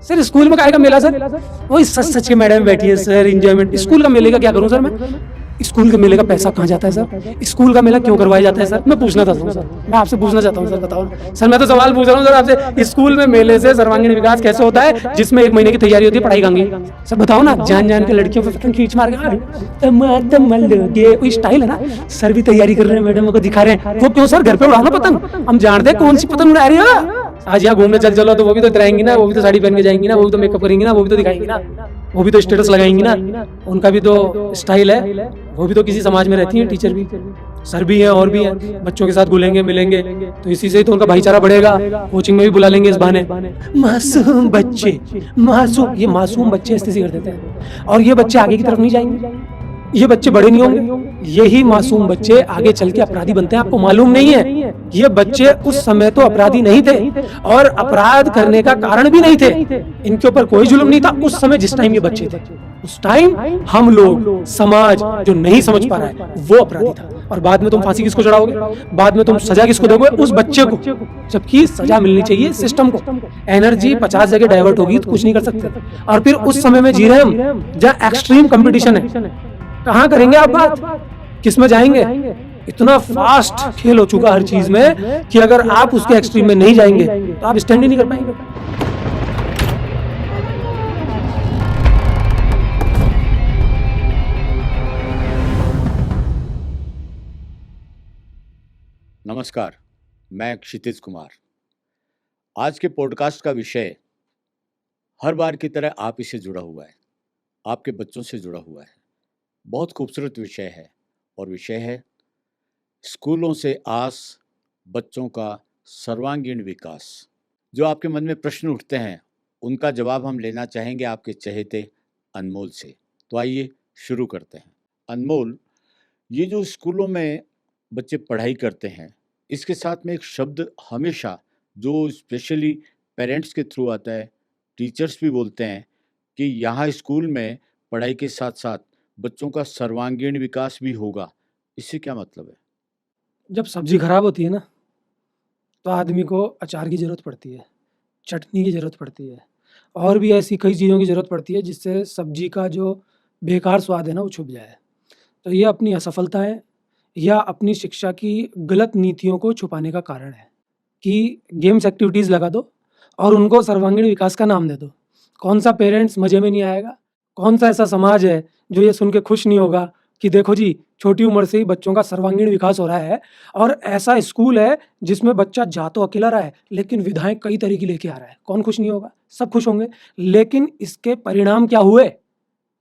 Sir school में काहे का मेला सर? वही सच सच के मैडम बैठी है सर, एंजॉयमेंट। स्कूल का मेले का क्या करूं सर मैं? स्कूल के मेले का पैसा कहाँ जाता है सर? स्कूल का मेला क्यों करवाया जाता है सर? मैं पूछना चाहता हूँ सर, मैं आपसे पूछना चाहता हूँ सर, बताओ सर। मैं तो सवाल पूछ रहा हूँ सर आपसे, स्कूल में मेले से सर्वांगीण विकास कैसे होता है जिसमें 1 महीने की तैयारी होती है पढ़ाई कहाँ गई? सर बताओ ना, जान जान के लड़कियों पे पतंग खींच मार के तमल लोगे, कोई स्टाइल है ना? सर भी तैयारी कर रहे हैं, मैडम को दिखा रहे हैं, वो क्यों सर? घर पे उड़ाओ ना पतंग, हम जानते हैं कौन सी पतंग उड़ा रही हो। आज यहाँ घूमने चल चलो तो वो भी तो इतराएंगी ना, वो भी तो साड़ी पहन के जाएंगी ना, वो भी तो मेकअप करेंगी ना, वो भी तो दिखाएंगी ना, वो भी तो स्टेटस लगाएंगी ना, उनका भी तो स्टाइल है, वो भी तो किसी समाज में रहती है। टीचर भी, सर भी हैं और भी हैं, बच्चों के साथ घुलेंगे मिलेंगे तो इसी से ही तो उनका भाईचारा बढ़ेगा। कोचिंग में भी बुला लेंगे इस बहाने। मासूम बच्चे, मासूम, ये मासूम बच्चे इस्तेज़ी कर देते हैं और ये बच्चे आगे की तरफ नहीं जाएंगे, ये बच्चे बड़े नहीं होंगे, यही मासूम बच्चे आगे चल के अपराधी बनते हैं। आपको मालूम नहीं है, ये बच्चे उस समय तो अपराधी नहीं थे और अपराध करने का कारण भी नहीं थे, इनके ऊपर कोई जुल्म नहीं था उस समय जिस टाइम ये बच्चे थे। उस टाइम हम लोग, समाज जो नहीं समझ पा रहा है वो अपराधी था। और बाद में तुम फांसी किसको चढ़ाओगे, बाद में तुम सजा किसको दोगे? उस बच्चे को, जबकि सजा मिलनी चाहिए सिस्टम को। एनर्जी 50 जगह डाइवर्ट होगी तो कुछ नहीं कर सकते। और फिर उस समय में जी रहे हम जहाँ एक्सट्रीम कंपटीशन है, कहाँ करेंगे आप बात, किस में जाएंगे? इतना फास्ट खेल हो चुका हर चीज में कि अगर आप उसके एक्सट्रीम में नहीं जाएंगे तो आप स्टैंड ही नहीं कर पाएंगे। नमस्कार, मैं क्षितिज कुमार। आज के पॉडकास्ट का विषय हर बार की तरह आप इससे जुड़ा हुआ है, आपके बच्चों से जुड़ा हुआ है। बहुत खूबसूरत विषय है और विषय है स्कूलों से आस, बच्चों का सर्वांगीण विकास। जो आपके मन में प्रश्न उठते हैं उनका जवाब हम लेना चाहेंगे आपके चहेते अनमोल से। तो आइए शुरू करते हैं। अनमोल, ये जो स्कूलों में बच्चे पढ़ाई करते हैं, इसके साथ में एक शब्द हमेशा जो स्पेशली पेरेंट्स के थ्रू आता है, टीचर्स भी बोलते हैं कि यहाँ स्कूल में पढ़ाई के साथ साथ बच्चों का सर्वांगीण विकास भी होगा। इससे क्या मतलब है? जब सब्जी खराब होती है ना तो आदमी को अचार की जरूरत पड़ती है, चटनी की जरूरत पड़ती है और भी ऐसी कई चीज़ों की जरूरत पड़ती है जिससे सब्जी का जो बेकार स्वाद है ना वो छुप जाए। तो ये अपनी असफलताएं या अपनी शिक्षा की गलत नीतियों को छुपाने का कारण है कि गेम्स एक्टिविटीज़ लगा दो और उनको सर्वांगीण विकास का नाम दे दो। कौन सा पेरेंट्स मज़े में नहीं आएगा? कौन सा ऐसा समाज है जो ये सुन के खुश नहीं होगा कि देखो जी, छोटी उम्र से ही बच्चों का सर्वांगीण विकास हो रहा है और ऐसा स्कूल है जिसमें बच्चा जा तो अकेला रहा है लेकिन विधाएं कई तरह की लेके आ रहा है। कौन खुश नहीं होगा? सब खुश होंगे। लेकिन इसके परिणाम क्या हुए?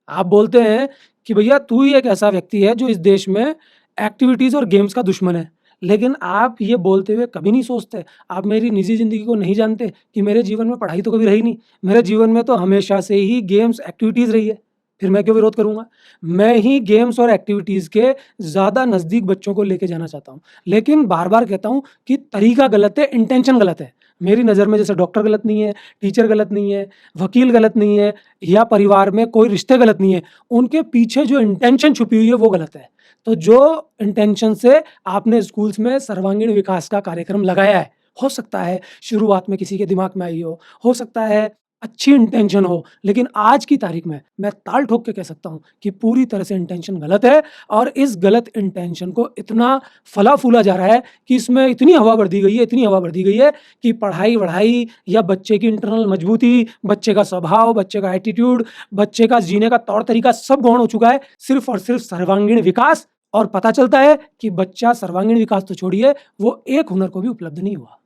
आप बोलते हैं कि भैया तू ही एक ऐसा व्यक्ति है जो इस देश में एक्टिविटीज़ और गेम्स का दुश्मन है। लेकिन आप ये बोलते हुए कभी नहीं सोचते, आप मेरी निजी ज़िंदगी को नहीं जानते कि मेरे जीवन में पढ़ाई तो कभी रही नहीं। मेरे जीवन में तो हमेशा से ही गेम्स एक्टिविटीज़ रही है। फिर मैं क्यों विरोध करूँगा? मैं ही गेम्स और एक्टिविटीज़ के ज़्यादा नज़दीक बच्चों को लेके जाना चाहता हूँ। लेकिन बार-बार कहता हूँ कि तरीका गलत है, इंटेंशन गलत है। मेरी नज़र में जैसे डॉक्टर गलत नहीं है, टीचर गलत नहीं है, वकील गलत नहीं है या परिवार में कोई रिश्ते गलत नहीं है। उनके पीछे जो इंटेंशन छुपी हुई है वो गलत है। तो जो इंटेंशन से आपने स्कूल्स में सर्वांगीण विकास का कार्यक्रम लगाया है, हो सकता है शुरुआत में किसी के दिमाग में आई हो सकता है अच्छी इंटेंशन हो, लेकिन आज की तारीख में मैं ताल ठोक के कह सकता हूँ कि पूरी तरह से इंटेंशन गलत है और इस गलत इंटेंशन को इतना फला-फूला जा रहा है कि इसमें इतनी हवा भर दी गई है, इतनी हवा भर दी गई है कि पढ़ाई-वढ़ाई या बच्चे की इंटरनल मजबूती, बच्चे का स्वभाव, बच्चे का एटीट्यूड, बच्चे का जीने का तौर-तरीका सब गौण हो चुका है, सिर्फ़ और सिर्फ़ सर्वांगीण विकास। और पता चलता है कि बच्चा सर्वांगीण विकास तो छोड़िए, वो एक हुनर को भी उपलब्ध नहीं हुआ।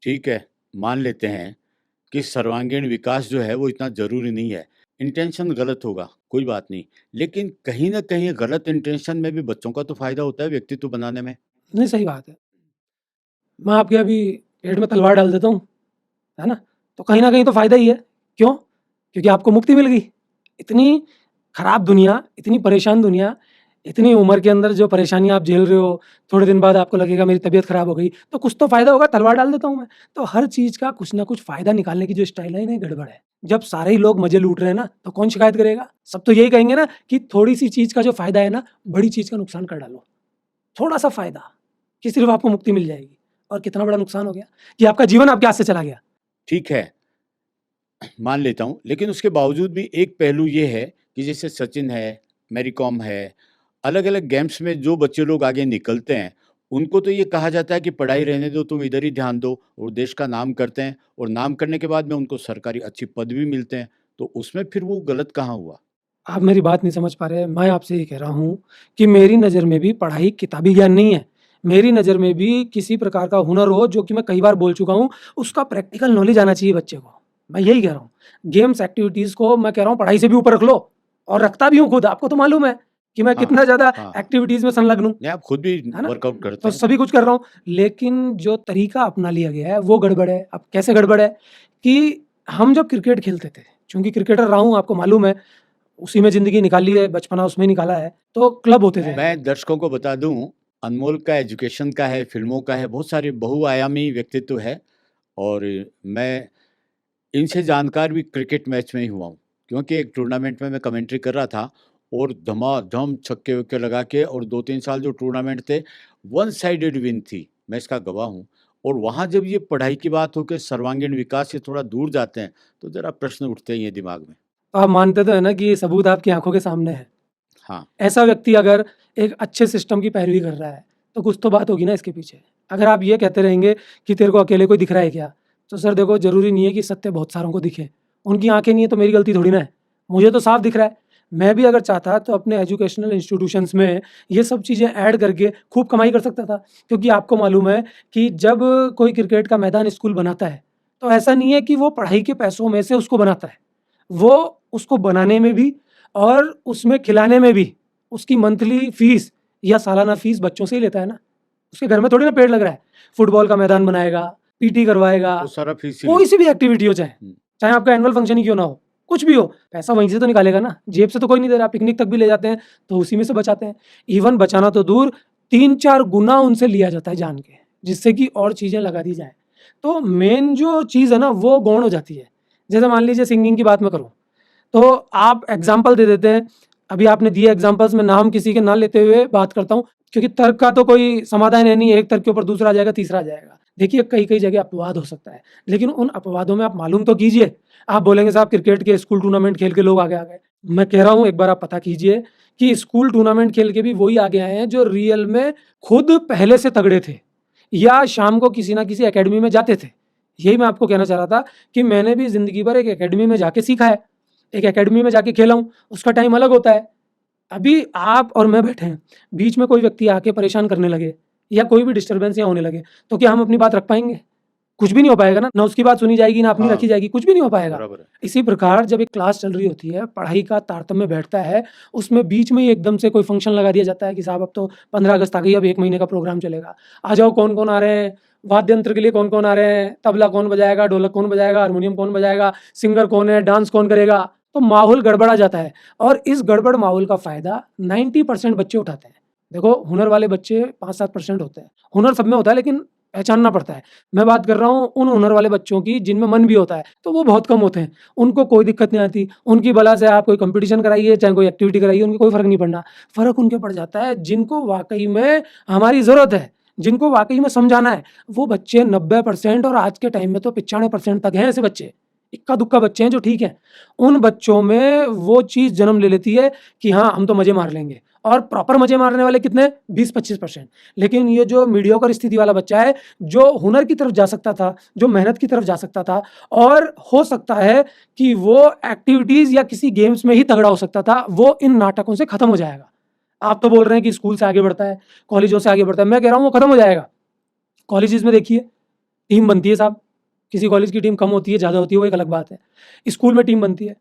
ठीक है, मान लेते हैं कि सर्वांगीण विकास जो है वो इतना ज़रूरी नहीं है। इंटेंशन गलत होगा, कोई बात नहीं। लेकिन कहीं न कहीं गलत इंटेंशन में भी बच्चों का तो फ़ायदा होता है व्यक्तित्व बनाने में। नहीं, सही बात है। मैं आपके अभी पेट में तलवार डाल देता हूँ, है ना? तो कहीं न कहीं तो फ़ायदा ही है। क्यों? क्योंकि आपको मुक्ति मिल गई। इतनी खराब दुनिया, इतनी परेशान दुनिया, इतनी उम्र के अंदर जो परेशानियाँ आप झेल रहे हो, थोड़े दिन बाद आपको लगेगा मेरी तबीयत खराब हो गई, तो कुछ तो फ़ायदा होगा, तलवार डाल देता हूँ मैं। तो हर चीज़ का कुछ न कुछ फ़ायदा निकालने की जो स्टाइल है ना, ये गड़बड़ है। जब सारे ही लोग मज़े लूट रहे हैं ना, तो कौन शिकायत करेगा? सब तो यही कहेंगे ना कि थोड़ी-सी चीज़ का जो फ़ायदा है ना, बड़ी चीज़ का नुकसान कर डालो। थोड़ा-सा फ़ायदा कि सिर्फ़ आपको मुक्ति मिल जाएगी और कितना बड़ा नुकसान हो गया कि आपका जीवन आपके हाथ से चला गया। ठीक है, मान लेता हूँ, लेकिन उसके बावजूद भी एक पहलू ये है कि जैसे सचिन है, मैरी कॉम है, अलग-अलग गेम्स में जो बच्चे लोग आगे निकलते हैं, उनको तो ये कहा जाता है कि पढ़ाई रहने दो, तुम इधर ही ध्यान दो, और देश का नाम करते हैं, और नाम करने के बाद में उनको सरकारी अच्छी पद भी मिलते हैं, तो उसमें फिर वो गलत कहाँ हुआ? आप मेरी बात नहीं समझ पा रहे हैं। मैं आपसे ये कह रहा हूँ कि मेरी नज़र में भी पढ़ाई किताबी ज्ञान नहीं है। मेरी नज़र में भी किसी प्रकार का हुनर हो, जो कि मैं कई बार बोल चुका हूँ, उसका प्रैक्टिकल नॉलेज आना चाहिए बच्चे को। मैं यही कह रहा हूँ। गेम्स एक्टिविटीज़ को मैं कह रहा हूँ पढ़ाई से भी ऊपर रख लो, और रखता भी हूँ खुद। आपको तो मालूम है कि मैं हाँ, कितना ज़्यादा हाँ। एक्टिविटीज़ में संलग्न हूँ, नहीं, आप खुद भी है ना? वर्कआउट करते तो हैं। सभी कुछ कर रहा हूँ, लेकिन जो तरीका अपना लिया गया है, वो गड़बड़ है। अब कैसे गड़बड़ है कि हम जब क्रिकेट खेलते थे, चूँकि क्रिकेटर रहा हूँ, आपको मालूम है, उसी में ज़िंदगी निकाली है, बचपना उसमें निकाला है, तो क्लब होते थे। मैं दर्शकों को बता दूँ, अनमोल का एजुकेशन का है, फ़िल्मों का है, बहुत सारे बहुआयामी व्यक्तित्व है, और मैं इनसे जानकार भी क्रिकेट मैच में ही हुआ हूँ, क्योंकि एक टूर्नामेंट में मैं कमेंट्री कर रहा था, और धमाधम छक्के-वक्के लगा के, और 2-3 साल जो टूर्नामेंट थे, वन साइडेड विन थी, मैं इसका गवाह हूँ। और वहाँ जब ये पढ़ाई की बात हो के सर्वांगीण विकास से थोड़ा दूर जाते हैं, तो ज़रा प्रश्न उठते ही हैं दिमाग में। आप मानते तो हैं ना कि ये सबूत आपकी आँखों के सामने है। हाँ, ऐसा व्यक्ति अगर एक अच्छे सिस्टम की पैरवी कर रहा है, तो कुछ तो बात होगी ना इसके पीछे। अगर आप ये कहते रहेंगे कि तेरे को अकेले कोई दिख रहा है क्या? तो सर देखो, ज़रूरी नहीं है कि सत्य बहुत सारों को दिखे। उनकी आँखें नहीं है तो मेरी गलती थोड़ी ना है। मुझे तो साफ दिख रहा है। मैं भी अगर चाहता तो अपने एजुकेशनल इंस्टीट्यूशंस में ये सब चीज़ें ऐड करके खूब कमाई कर सकता था। क्योंकि आपको मालूम है कि जब कोई क्रिकेट का मैदान स्कूल बनाता है, तो ऐसा नहीं है कि वो पढ़ाई के पैसों में से उसको बनाता है। वो उसको बनाने में भी और उसमें खिलाने में भी उसकी मंथली फीस या सालाना फीस बच्चों से ही लेता है ना। उसके घर में थोड़ी ना पेड़ लग रहा है। फुटबॉल का मैदान बनाएगा, पीटी करवाएगा, वो सारा फीस ही कोई सी भी एक्टिविटी हो चाहे, हुँ। चाहे आपका एनुअल फंक्शन ही क्यों ना हो, कुछ भी हो, पैसा वहीं से तो निकालेगा ना, जेब से तो कोई नहीं दे रहा। पिकनिक तक भी ले जाते हैं, तो उसी में से बचाते हैं। इवन बचाना तो दूर, 3-4 गुना उनसे लिया जाता है जान के, जिससे कि और चीज़ें लगा दी जाएँ। तो मेन जो चीज़ है ना, वो गौण हो जाती है। जैसे मान लीजिए सिंगिंग की बात मैं करूँ, तो आप एग्ज़ाम्पल दे देते हैं। अभी आपने दिए एग्ज़ाम्पल्स में नाम किसी के ना लेते हुए बात करता हूँ, क्योंकि तर्क का तो कोई समाधान है नहीं, एक तर्क के ऊपर दूसरा आ जाएगा, तीसरा आ जाएगा। देखिए, कई-कई जगह अपवाद हो सकता है, लेकिन उन अपवादों में आप मालूम तो कीजिए। आप बोलेंगे साहब क्रिकेट के स्कूल टूर्नामेंट खेल के लोग आगे आ गए। मैं कह रहा हूँ एक बार आप पता कीजिए कि स्कूल टूर्नामेंट खेल के भी वही आगे आए हैं जो रियल में खुद पहले से तगड़े थे, या शाम को किसी न किसी अकेडमी में जाते थे। यही मैं आपको कहना चाह रहा था कि मैंने भी ज़िंदगी भर एक अकेडमी में जाके सीखा है। एक एकेडमी में जाके खेला हूँ, उसका टाइम अलग होता है। अभी आप और मैं बैठे हैं, बीच में कोई व्यक्ति आके परेशान करने लगे या कोई भी डिस्टर्बेंस यहाँ होने लगे, तो क्या हम अपनी बात रख पाएँगे? कुछ भी नहीं हो पाएगा ना, ना उसकी बात सुनी जाएगी, ना अपनी हाँ, रखी जाएगी, कुछ भी नहीं हो पाएगा। बराबर है। इसी प्रकार जब एक क्लास चल रही होती है, पढ़ाई का तारतम्य बैठता है, उसमें बीच में ही एकदम से कोई फंक्शन लगा दिया जाता है कि साहब अब तो 15 अगस्त आ गई, अब 1 महीने का प्रोग्राम चलेगा। आ जाओ, कौन-कौन आ रहे हैं, वाद्य यंत्र के लिए कौन-कौन आ रहे हैं, तबला कौन बजाएगा, ढोलक कौन बजाएगा, हारमोनियम कौन बजाएगा, सिंगर कौन है, डांस कौन करेगा, तो माहौल गड़बड़ा जाता है। और इस गड़बड़ माहौल का फ़ायदा 90% बच्चे उठाते हैं। देखो, हुनर वाले बच्चे 5-7% होते हैं। हुनर सब में होता है, लेकिन पहचानना पड़ता है। मैं बात कर रहा हूँ उन हुनर वाले बच्चों की जिनमें मन भी होता है, तो वो बहुत कम होते हैं। उनको कोई दिक्कत नहीं आती। उनकी बला से आप कोई कॉम्पिटिशन कराइए, चाहे कोई एक्टिविटी कराइए, उनको कोई फ़र्क नहीं पड़ना। फ़र्क उनके पड़ जाता है जिनको वाक़ई में हमारी ज़रूरत है, जिनको वाक़ई में समझाना है। वो बच्चे 90% और आज के टाइम में तो 95% तक हैं ऐसे बच्चे। इक्का-दुक्का बच्चे हैं जो ठीक हैं। उन बच्चों में वो चीज़ जन्म ले लेती है कि हाँ, हम तो मज़े मार लेंगे, और प्रॉपर मज़े मारने वाले कितने? 20-25%। लेकिन ये जो मीडियोकर स्थिति वाला बच्चा है, जो हुनर की तरफ जा सकता था, जो मेहनत की तरफ जा सकता था, और हो सकता है कि वो एक्टिविटीज़ या किसी गेम्स में ही तगड़ा हो सकता था, वो इन नाटकों से खत्म हो जाएगा। आप तो बोल रहे हैं कि स्कूल से आगे बढ़ता है, कॉलेजों से आगे बढ़ता है। मैं कह रहा हूँ वो खत्म हो जाएगा। कॉलेजेस में देखिए, टीम बनती है साहब, किसी कॉलेज की टीम कम होती है, ज़्यादा होती है, वो एक अलग बात है। स्कूल में टीम बनती है,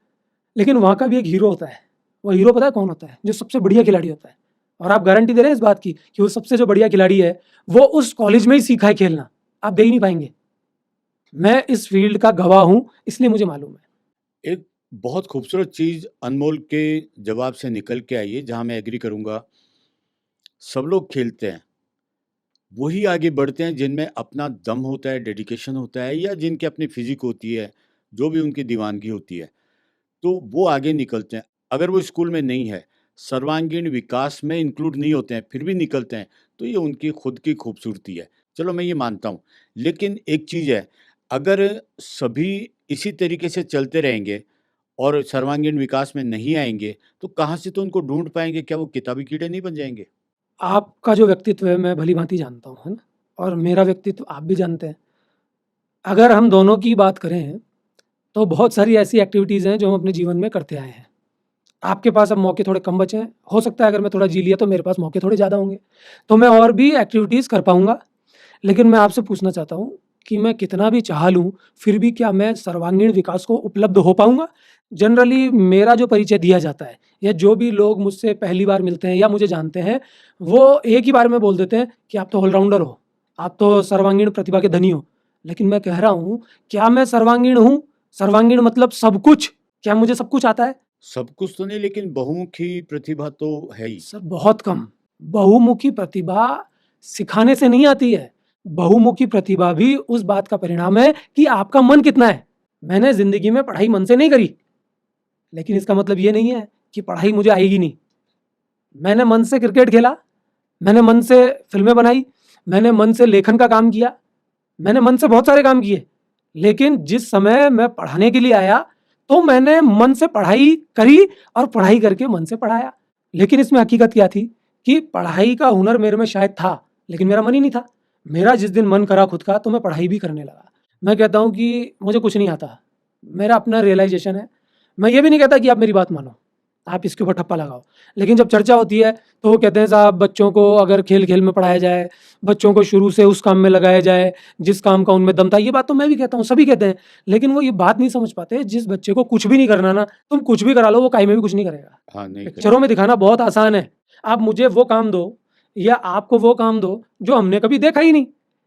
लेकिन वहाँ का भी एक हीरो होता है। वो हीरो पता है कौन होता है? जो सबसे बढ़िया खिलाड़ी होता है। और आप गारंटी दे रहे हैं इस बात की कि वो सबसे जो बढ़िया खिलाड़ी है, वो उस कॉलेज में ही सीखा है खेलना। आप दे ही नहीं पाएँगे। मैं इस फ़ील्ड का गवाह हूँ, इसलिए मुझे मालूम है। एक बहुत खूबसूरत चीज़ अनमोल के जवाब से निकल के आई है, जहाँ मैं एग्री करूँगा। सब लोग खेलते हैं, वही आगे बढ़ते हैं जिनमें अपना दम होता है, डेडिकेशन होता है, या जिनकी अपनी फ़िज़िक होती है, जो भी उनकी दीवानगी होती है, तो वो आगे निकलते हैं। अगर वो स्कूल में नहीं है, सर्वांगीण विकास में इंक्लूड नहीं होते हैं, फिर भी निकलते हैं, तो ये उनकी खुद की खूबसूरती है। चलो, मैं ये मानता हूँ। लेकिन एक चीज़ है, अगर सभी इसी तरीके से चलते रहेंगे और सर्वांगीण विकास में नहीं आएँगे, तो कहाँ से तो उनको ढूँढ पाएँगे? क्या वो किताबी कीड़े नहीं बन जाएँगे? आपका जो व्यक्तित्व है मैं भली-भाँति जानता हूँ, है ना? और मेरा व्यक्तित्व आप भी जानते हैं। अगर हम दोनों की बात करें, तो बहुत सारी ऐसी एक्टिविटीज़ हैं जो हम अपने जीवन में करते आए हैं। आपके पास अब मौके थोड़े कम बचे हैं, हो सकता है अगर मैं थोड़ा जी लिया तो मेरे पास मौके थोड़े ज़्यादा होंगे, तो मैं और भी एक्टिविटीज़ कर पाऊँगा। लेकिन मैं आपसे पूछना चाहता हूँ कि मैं कितना भी चाह लूँ, फिर भी क्या मैं सर्वांगीण विकास को उपलब्ध हो पाऊँगा? जनरली मेरा जो परिचय दिया जाता है या जो भी लोग मुझसे पहली बार मिलते हैं या मुझे जानते हैं, वो एक ही बार में बोल देते हैं कि आप तो ऑलराउंडर हो, आप तो सर्वांगीण प्रतिभा के धनी हो। लेकिन मैं कह रहा हूँ, क्या मैं सर्वांगीण हूँ? सर्वांगीण मतलब सब कुछ, क्या मुझे सब कुछ आता है? सब कुछ तो नहीं, लेकिन बहुमुखी प्रतिभा तो है ही। सर बहुत कम। बहुमुखी प्रतिभा सिखाने से नहीं आती है। बहुमुखी प्रतिभा भी उस बात का परिणाम है कि आपका मन कितना है। मैंने ज़िंदगी में पढ़ाई मन से नहीं करी, लेकिन इसका मतलब ये नहीं है कि पढ़ाई मुझे आएगी नहीं। मैंने मन से क्रिकेट खेला, मैंने मन से फ़िल्में बनाई, मैंने मन से लेखन का काम किया, मैंने मन से बहुत सारे काम किए। लेकिन जिस समय मैं पढ़ाने के लिए आया, तो मैंने मन से पढ़ाई करी और पढ़ाई करके मन से पढ़ाया। लेकिन इसमें हकीकत क्या थी कि पढ़ाई का हुनर मेरे में शायद था, लेकिन मेरा मन ही नहीं था। मेरा जिस दिन मन करा खुद का, तो मैं पढ़ाई भी करने लगा। मैं कहता हूँ कि मुझे कुछ नहीं आता, मेरा अपना रियलाइज़ेशन है। मैं ये भी नहीं कहता कि आप मेरी बात मानो, आप इसके ऊपर ठप्पा लगाओ। लेकिन जब चर्चा होती है, तो वो कहते हैं साहब बच्चों को अगर खेल-खेल में पढ़ाया जाए, बच्चों को शुरू से उस काम में लगाया जाए, जिस काम का उनमें दम था। ये बात तो मैं भी कहता हूँ, सभी कहते हैं। लेकिन वो ये बात नहीं समझ पाते, जिस बच्चे को कुछ भी नहीं करना ना, तुम कुछ भी करा लो, वो काई में भी कुछ नहीं करेगा। हाँ, नहीं करेगा। पिक्चरों में दिखाना बहुत आसान है। आप मुझे वो काम दो या आपको वो काम दो जो हमने कभी देखा ही नहीं,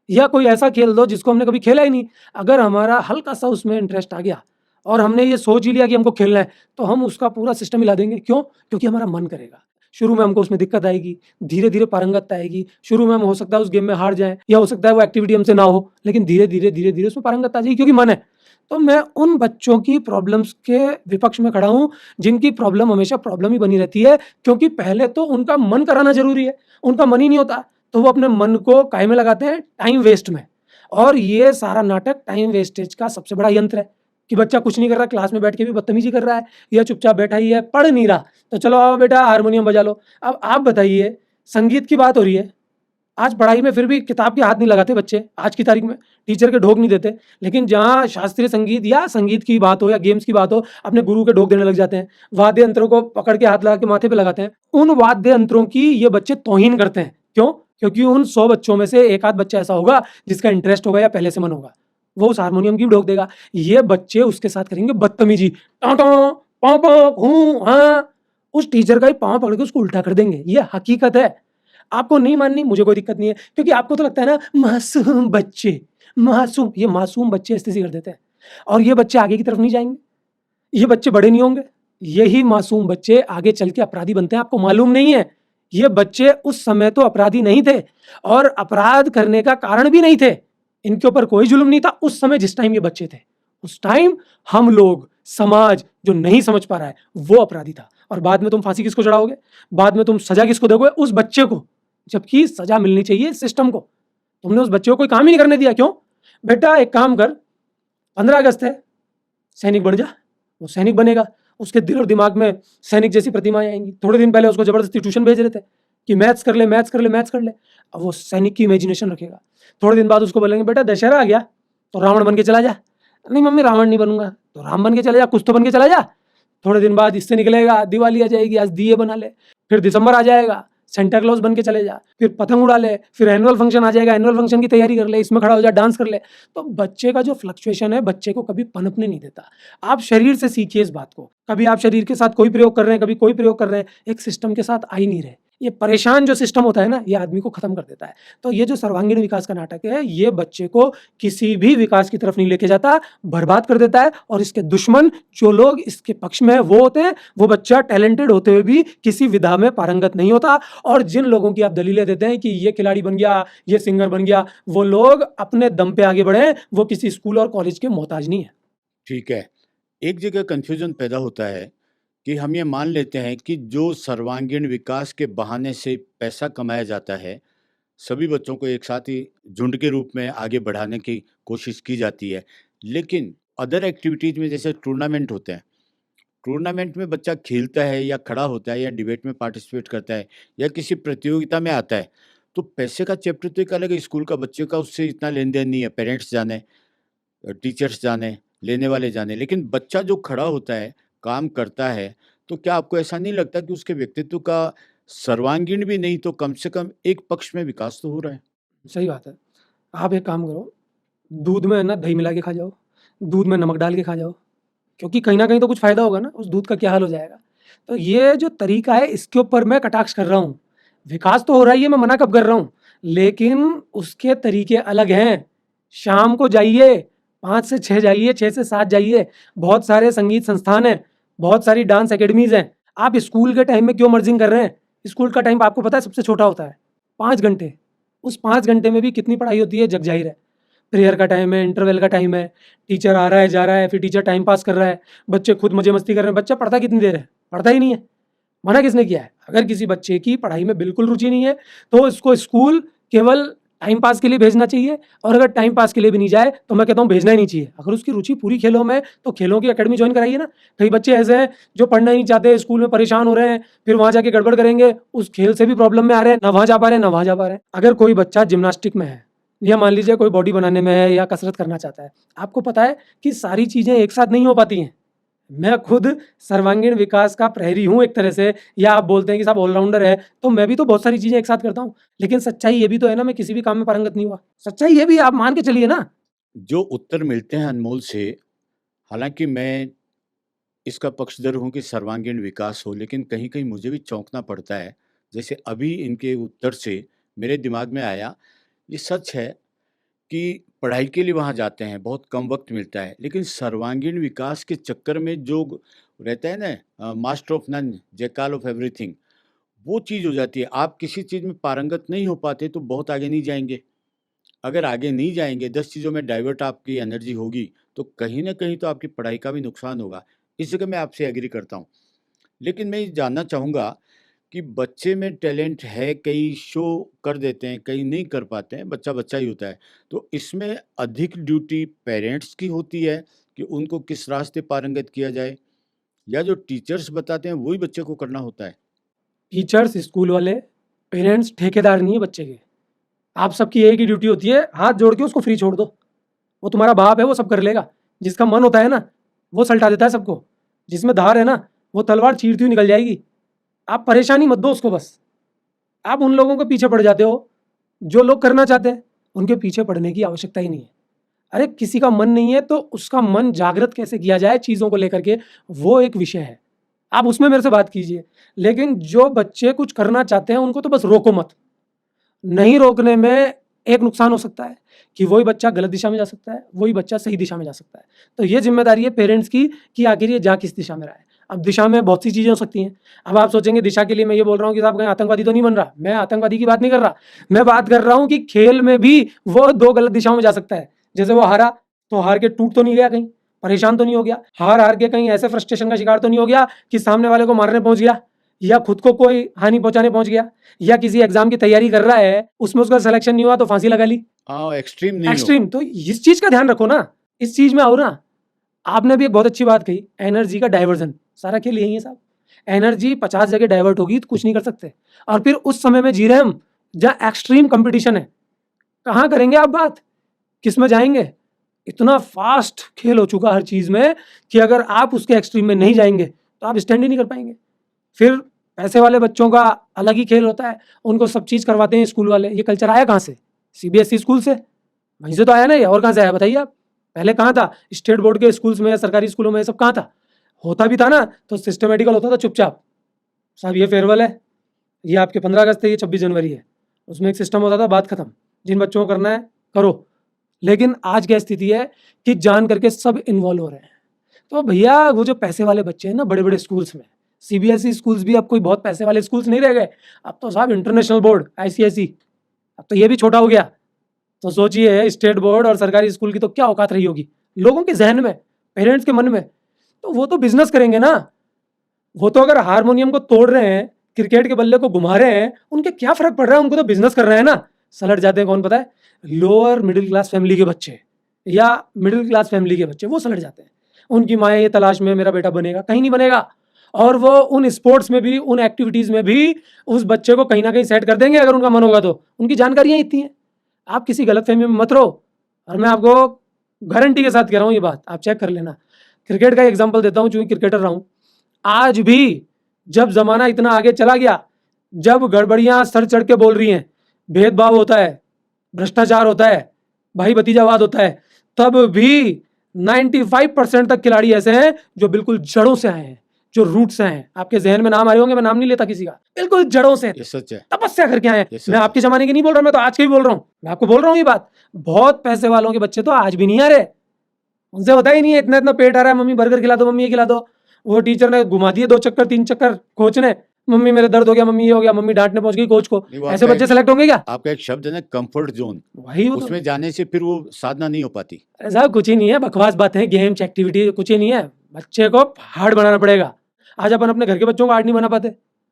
या कोई ऐसा खेल दो जिसको हमने कभी खेला ही नहीं। अगर हमारा हल्का-सा उसमें इंटरेस्ट आ गया और हमने ये सोच ही लिया कि हमको खेलना है, तो हम उसका पूरा सिस्टम हिला देंगे। क्यों? क्योंकि हमारा मन करेगा। शुरू में हमको उसमें दिक्कत आएगी, धीरे-धीरे पारंगतता आएगी। शुरू में हम हो सकता है उस गेम में हार जाएँ या हो सकता है वो एक्टिविटी हमसे ना हो, लेकिन धीरे-धीरे, धीरे-धीरे उसमें पारंगतता आ जाएगी क्योंकि मन है। तो मैं उन बच्चों की प्रॉब्लम्स के विपक्ष में खड़ा हूँ, जिनकी प्रॉब्लम हमेशा प्रॉब्लम ही बनी रहती है, क्योंकि पहले तो उनका मन कराना ज़रूरी है। उनका मन ही नहीं होता, तो वो अपने मन को काहे में लगाते हैं? टाइम वेस्ट में। और ये सारा नाटक टाइम वेस्टेज का सबसे बड़ा यंत्र है कि बच्चा कुछ नहीं कर रहा, क्लास में बैठ के भी बदतमीज़ी कर रहा है या चुपचाप बैठा ही है, पढ़ नहीं रहा, तो चलो आओ बेटा हारमोनियम बजा लो। अब आप बताइए, संगीत की बात हो रही है, आज पढ़ाई में फिर भी किताब के हाथ नहीं लगाते बच्चे, आज की तारीख में टीचर के ढोक नहीं देते। लेकिन जहाँ शास्त्रीय संगीत या संगीत की बात हो या गेम्स की बात हो, अपने गुरु के ढोक देने लग जाते हैं। वाद्य यंत्रों को पकड़ के हाथ लगा के माथे पे लगाते हैं। उन वाद्य यंत्रों की ये बच्चे तौहीन करते हैं। क्यों? क्योंकि उन 100 बच्चों में से एक आध बच्चा ऐसा होगा जिसका इंटरेस्ट होगा या पहले से मन होगा। वो उस हारमोनियम की भी ढोक देगा। ये बच्चे उसके साथ करेंगे बदतमीजी। टॉं-टॉं, पॉं-पॉं, हूँ, हाँ। उस टीचर का ही पाँव पकड़ के उसको उल्टा कर देंगे। ये हकीकत है। आपको नहीं माननी, मुझे कोई दिक्कत नहीं है, क्योंकि आपको तो लगता है ना मासूम बच्चे, मासूम, ये मासूम बच्चे इस्तीसी कर देते हैं और ये बच्चे आगे की तरफ नहीं जाएँगे, ये बच्चे बड़े नहीं होंगे, यही मासूम बच्चे आगे चल के अपराधी बनते हैं, आपको मालूम नहीं है। ये बच्चे उस समय तो अपराधी नहीं थे और अपराध करने का कारण भी नहीं थे। इनके ऊपर कोई जुल्म नहीं था उस समय जिस टाइम ये बच्चे थे। उस टाइम हम लोग, समाज जो नहीं समझ पा रहा है, वो अपराधी था और बाद में तुम फांसी किसको चढ़ाओगे? बाद में तुम सज़ा किसको दोगे? उस बच्चे को। जबकि सजा मिलनी चाहिए सिस्टम को। तुमने उस बच्चे को कोई काम ही नहीं करने दिया। क्यों? बेटा एक काम कर, 15 अगस्त है, सैनिक बन जा। वो सैनिक बनेगा, उसके दिल और दिमाग में सैनिक जैसी प्रतिमाएं आएंगी। थोड़े दिन पहले उसको जबरदस्ती ट्यूशन भेज रहे थे कि मैथ्स कर ले, मैथ्स कर ले, मैथ्स कर ले। अब वो सैनिक की इमेजिनेशन रखेगा। थोड़े दिन बाद उसको बोलेंगे बेटा दशहरा आ गया तो रावण बन के चला जा। नहीं मम्मी रावण नहीं बनूंगा, तो राम बन के चला जा, कुछ तो बन के चला जा। थोड़े दिन बाद इससे निकलेगा दिवाली आ जाएगी, आज दिए बना ले। फिर दिसंबर आ जाएगा, सेंटा क्लॉज बन के चले जा, फिर पतंग उड़ा ले, फिर एनुअल फंक्शन आ जाएगा, एनुअल फंक्शन की तैयारी कर ले, इसमें खड़ा हो जा, डांस कर ले। तो बच्चे का जो फ्लक्चुएशन है, बच्चे को कभी पनपने नहीं देता। आप शरीर से सीखिए इस बात को। कभी आप शरीर के साथ कोई प्रयोग कर रहे हैं, कभी कोई प्रयोग कर रहे हैं, एक सिस्टम के साथ आ ही नहीं रहे। ये परेशान जो सिस्टम होता है ना, ये आदमी को खत्म कर देता है। तो ये जो सर्वांगीण विकास का नाटक है, ये बच्चे को किसी भी विकास की तरफ नहीं लेके जाता, बर्बाद कर देता है। और इसके दुश्मन जो लोग इसके पक्ष में है, वो होते हैं, वो बच्चा टैलेंटेड होते हुए भी किसी विधा में पारंगत नहीं होता। और जिन लोगों की आप दलीलें देते हैं कि ये खिलाड़ी बन गया, ये सिंगर बन गया, वो लोग अपने दम पे आगे बढ़े, वो किसी स्कूल और कॉलेज के मोहताज नहीं है। ठीक है। एक जगह कन्फ्यूज़न पैदा होता है कि हम ये मान लेते हैं कि जो सर्वांगीण विकास के बहाने से पैसा कमाया जाता है, सभी बच्चों को एक साथ ही झुंड के रूप में आगे बढ़ाने की कोशिश की जाती है। लेकिन अदर एक्टिविटीज़ में जैसे टूर्नामेंट होते हैं, टूर्नामेंट में बच्चा खेलता है या खड़ा होता है या डिबेट में पार्टिसिपेट करता है या किसी प्रतियोगिता में आता है, तो पैसे का चैप्टर तो एक अलग है, स्कूल का बच्चे का उससे इतना लेन-देन नहीं है, पेरेंट्स जाने, टीचर्स जाने, लेने वाले जाने। लेकिन बच्चा जो खड़ा होता है, काम करता है, तो क्या आपको ऐसा नहीं लगता कि उसके व्यक्तित्व का सर्वांगीण भी नहीं तो कम से कम एक पक्ष में विकास तो हो रहा है? सही बात है। आप एक काम करो, दूध में ना दही मिला के खा जाओ, दूध में नमक डाल के खा जाओ, क्योंकि कहीं न कहीं तो कुछ फ़ायदा होगा ना, उस दूध का क्या हाल हो जाएगा। तो ये जो तरीका है इसके ऊपर मैं कटाक्ष कर रहा हूँ। विकास तो हो रहा ही है, मैं मना कब कर रहा हूँ, लेकिन उसके तरीके अलग हैं। शाम को जाइए, 5 से 6 जाइए, 6 से 7 जाइए, बहुत सारे संगीत संस्थान हैं, बहुत सारी डांस अकेडमीज़ हैं। आप स्कूल के टाइम में क्यों मर्जिंग कर रहे हैं? स्कूल का टाइम आपको पता है सबसे छोटा होता है, 5 घंटे। उस 5 घंटे में भी कितनी पढ़ाई होती है जग जाहिर है। प्रेयर का टाइम है, इंटरवल का टाइम है, टीचर आ रहा है, जा रहा है, फिर टीचर टाइम पास कर रहा है, बच्चे खुद मज़े मस्ती कर रहे हैं। बच्चा पढ़ता कितनी देर है? पढ़ता ही नहीं है। मना किसने किया है? अगर किसी बच्चे की पढ़ाई में बिल्कुल रुचि नहीं है, तो उसको स्कूल केवल टाइम पास के लिए भेजना चाहिए, और अगर टाइम पास के लिए भी नहीं जाए, तो मैं कहता हूँ भेजना ही नहीं चाहिए। अगर उसकी रुचि पूरी खेलों में, तो खेलों की अकेडमी जॉइन कराइए ना। कई बच्चे ऐसे हैं जो पढ़ना ही नहीं चाहते, स्कूल में परेशान हो रहे हैं, फिर वहाँ जाके गड़बड़ करेंगे, उस खेल से भी प्रॉब्लम में आ रहे हैं, ना वहाँ जा पा रहे हैं, ना वहाँ जा पा रहे हैं। अगर कोई बच्चा जिम्नास्टिक में है, या मान लीजिए कोई बॉडी बनाने में है या कसरत करना चाहता है, आपको पता है कि सारी चीज़ें एक साथ नहीं हो पाती हैं। मैं खुद सर्वांगीण विकास का प्रहरी हूँ एक तरह से, या आप बोलते हैं कि साहब ऑलराउंडर है, तो मैं भी तो बहुत सारी चीज़ें एक साथ करता हूँ। लेकिन सच्चाई ये भी तो है ना, मैं किसी भी काम में पारंगत नहीं हुआ। सच्चाई ये भी आप मान के चलिए ना। जो उत्तर मिलते हैं अनमोल से, हालाँकि मैं इसका पक्षधर हूँ कि सर्वांगीण विकास हो, लेकिन कहीं-कहीं मुझे भी चौंकना पड़ता है। जैसे अभी इनके उत्तर से मेरे दिमाग में आया, ये सच है कि पढ़ाई के लिए वहाँ जाते हैं, बहुत कम वक़्त मिलता है, लेकिन सर्वांगीण विकास के चक्कर में जो रहता है ना, master of none, jackal of everything, वो चीज़ हो जाती है। आप किसी चीज़ में पारंगत नहीं हो पाते तो बहुत आगे नहीं जाएँगे। अगर आगे नहीं जाएँगे, 10 चीज़ों में डाइवर्ट आपकी एनर्जी होगी, तो कहीं न कहीं तो आपकी पढ़ाई का भी नुकसान होगा। इस जगह मैं आपसे एग्री करता हूँ। लेकिन मैं ये जानना चाहूँगा कि बच्चे में टैलेंट है, कई शो कर देते हैं, कई नहीं कर पाते हैं, बच्चा बच्चा ही होता है। तो इसमें अधिक ड्यूटी पेरेंट्स की होती है कि उनको किस रास्ते पारंगत किया जाए, या जो टीचर्स बताते हैं वही बच्चे को करना होता है? टीचर्स, स्कूल वाले, पेरेंट्स ठेकेदार नहीं है बच्चे के। आप सबकी एक ही ड्यूटी होती है, हाथ जोड़ के उसको फ्री छोड़ दो। वो तुम्हारा बाप है, वो सब कर लेगा। जिसका मन होता है ना, वो सल्टा देता है सबको। जिसमें धार है ना, वो तलवार चीरती हुई निकल जाएगी। आप परेशानी मत दो उसको बस। आप उन लोगों के पीछे पड़ जाते हो जो लोग करना चाहते हैं, उनके पीछे पड़ने की आवश्यकता ही नहीं है। अरे किसी का मन नहीं है तो उसका मन जागृत कैसे किया जाए चीज़ों को लेकर के, वो एक विषय है। आप उसमें मेरे से बात कीजिए। लेकिन जो बच्चे कुछ करना चाहते हैं उनको तो बस रोको मत। नहीं रोकने में एक नुकसान हो सकता है कि वही बच्चा गलत दिशा में जा सकता है, वही बच्चा सही दिशा में जा सकता है। तो ये जिम्मेदारी है पेरेंट्स की कि आखिर ये जा किस दिशा में रहा है। अब दिशा में बहुत सी चीज़ें हो सकती हैं। अब आप सोचेंगे दिशा के लिए मैं ये बोल रहा हूँ कि साहब कहीं आतंकवादी तो नहीं बन रहा। मैं आतंकवादी की बात नहीं कर रहा। मैं बात कर रहा हूँ कि खेल में भी वो 2 गलत दिशाओं में जा सकता है। जैसे वो हारा, तो हार के टूट तो नहीं गया कहीं, परेशान तो नहीं हो गया। हार के कहीं ऐसे फ्रस्ट्रेशन का शिकार तो नहीं हो गया कि सामने वाले को मारने पहुँच गया, या खुद को कोई हानि पहुँचाने पहुँच गया, या किसी एग्ज़ाम की तैयारी कर रहा है, उसमें उसका सिलेक्शन नहीं हुआ तो फांसी लगा ली। हाँ, एक्सट्रीम नहीं हो। एक्सट्रीम, तो इस चीज़ का ध्यान रखो ना, इस चीज़ में आओ ना। आपने भी एक बहुत अच्छी बात कही, एनर्जी का डाइवर्जन। सारा खेल यही है साहब। एनर्जी 50 जगह डाइवर्ट होगी तो कुछ नहीं कर सकते। और फिर उस समय में जी रहे हम जहाँ एक्सट्रीम कंपटीशन है। कहाँ करेंगे आप बात? किस में जाएंगे? इतना फास्ट खेल हो चुका हर चीज़ में कि अगर आप उसके एक्सट्रीम में नहीं जाएंगे तो आप स्टैंड ही नहीं कर पाएंगे। फिर पैसे वाले बच्चों का अलग ही खेल होता है, उनको सब चीज़ करवाते हैं स्कूल वाले। ये कल्चर आया कहाँ से? सीबीएसई स्कूल से, वहीं से तो आया ना ये, और कहाँ से आया बताइए आप? पहले कहाँ था? स्टेट बोर्ड के स्कूल्स में, सरकारी स्कूलों में, सब कहाँ था? होता भी था ना तो सिस्टमेटिकल होता था चुपचाप। साहब ये फेयरवेल है, ये आपके 15 अगस्त है, ये 26 जनवरी है। उसमें एक सिस्टम होता था, बात खत्म। जिन बच्चों को करना है करो। लेकिन आज क्या स्थिति है कि जान करके सब इन्वॉल्व हो रहे हैं। तो भैया वो जो पैसे वाले बच्चे हैं ना बड़े बड़े स्कूल्स में, सीबीएसई स्कूल्स भी अब कोई बहुत पैसे वाले स्कूल्स नहीं रह गए। अब तो साहब इंटरनेशनल बोर्ड, आईसीएसई, अब तो ये भी छोटा हो गया। तो सोचिए स्टेट बोर्ड और सरकारी स्कूल की तो क्या औकात रही होगी लोगों के जहन में, पेरेंट्स के मन में। तो वो तो बिजनेस करेंगे ना। वो तो अगर हारमोनियम को तोड़ रहे हैं, क्रिकेट के बल्ले को घुमा रहे हैं, उनके क्या फर्क पड़ रहा है? उनको तो बिजनेस कर रहे हैं ना। सलट जाते हैं कौन पता है? लोअर मिडिल क्लास फैमिली के बच्चे। या मिडिल क्लास फैमिली के बच्चे वो सलट जाते हैं। उनकी माएँ ये तलाश में मेरा बेटा बनेगा, कहीं नहीं बनेगा। और वो उन स्पोर्ट्स में भी, उन एक्टिविटीज़ में भी उस बच्चे को कहीं न कहीं सेट कर देंगे अगर उनका मन होगा तो। उनकी जानकारियाँ इतनी हैं। आप किसी गलतफ़हमी में मत रहो और मैं आपको गारंटी के साथ कह रहा हूँ ये बात, आप चेक कर लेना। क्रिकेट का एग्ज़ाम्पल देता हूँ, चूँकि क्रिकेटर रहा हूँ। आज भी जब ज़माना इतना आगे चला गया, जब गड़बड़ियाँ सर चढ़ के बोल रही हैं, भेदभाव होता है, भ्रष्टाचार होता है, भाई भतीजावाद होता है, तब भी 95% तक खिलाड़ी ऐसे हैं जो बिल्कुल जड़ों से आए हैं, जो रूट से आए हैं। आपके ज़हन में नाम आए होंगे, मैं नाम नहीं लेता किसी का, बिल्कुल जड़ों से ये सच है। तपस्या करके आए हैं। ये सच मैं है। आपके ज़माने की नहीं बोल रहा, मैं तो आज के भी बोल रहा हूँ। मैं आपको बोल रहा हूँ ये बात। बहुत पैसे वालों के बच्चे तो आज भी नहीं आ रहे। उनसे होता ही नहीं है, इतना-इतना पेट आ रहा है, मम्मी बर्गर खिला दो, मम्मी ये खिला दो। वो टीचर ने घुमा दिए 2 चक्कर, 3 चक्कर कोच ने, मम्मी मेरे दर्द हो गया, मम्मी ये हो गया, मम्मी डाँटने पहुँच गई कोच को। नहीं, वो ऐसे आपका बच्चे एक सेलेक्ट होंगे क्या? आपका एक शब्द है ना, कंफर्ट ज़ोन, वही वो तो। उसमें जाने से फिर वो साधना नहीं हो पाती। अरे साहब कुछ ही नहीं है, बकवास बातें, गेम्स, एक्टिविटी कुछ ही नहीं है। बच्चे को हार्ड बनाना पड़ेगा। आज अपन अपने घर के बच्चों को हार्ड नहीं बना पाते।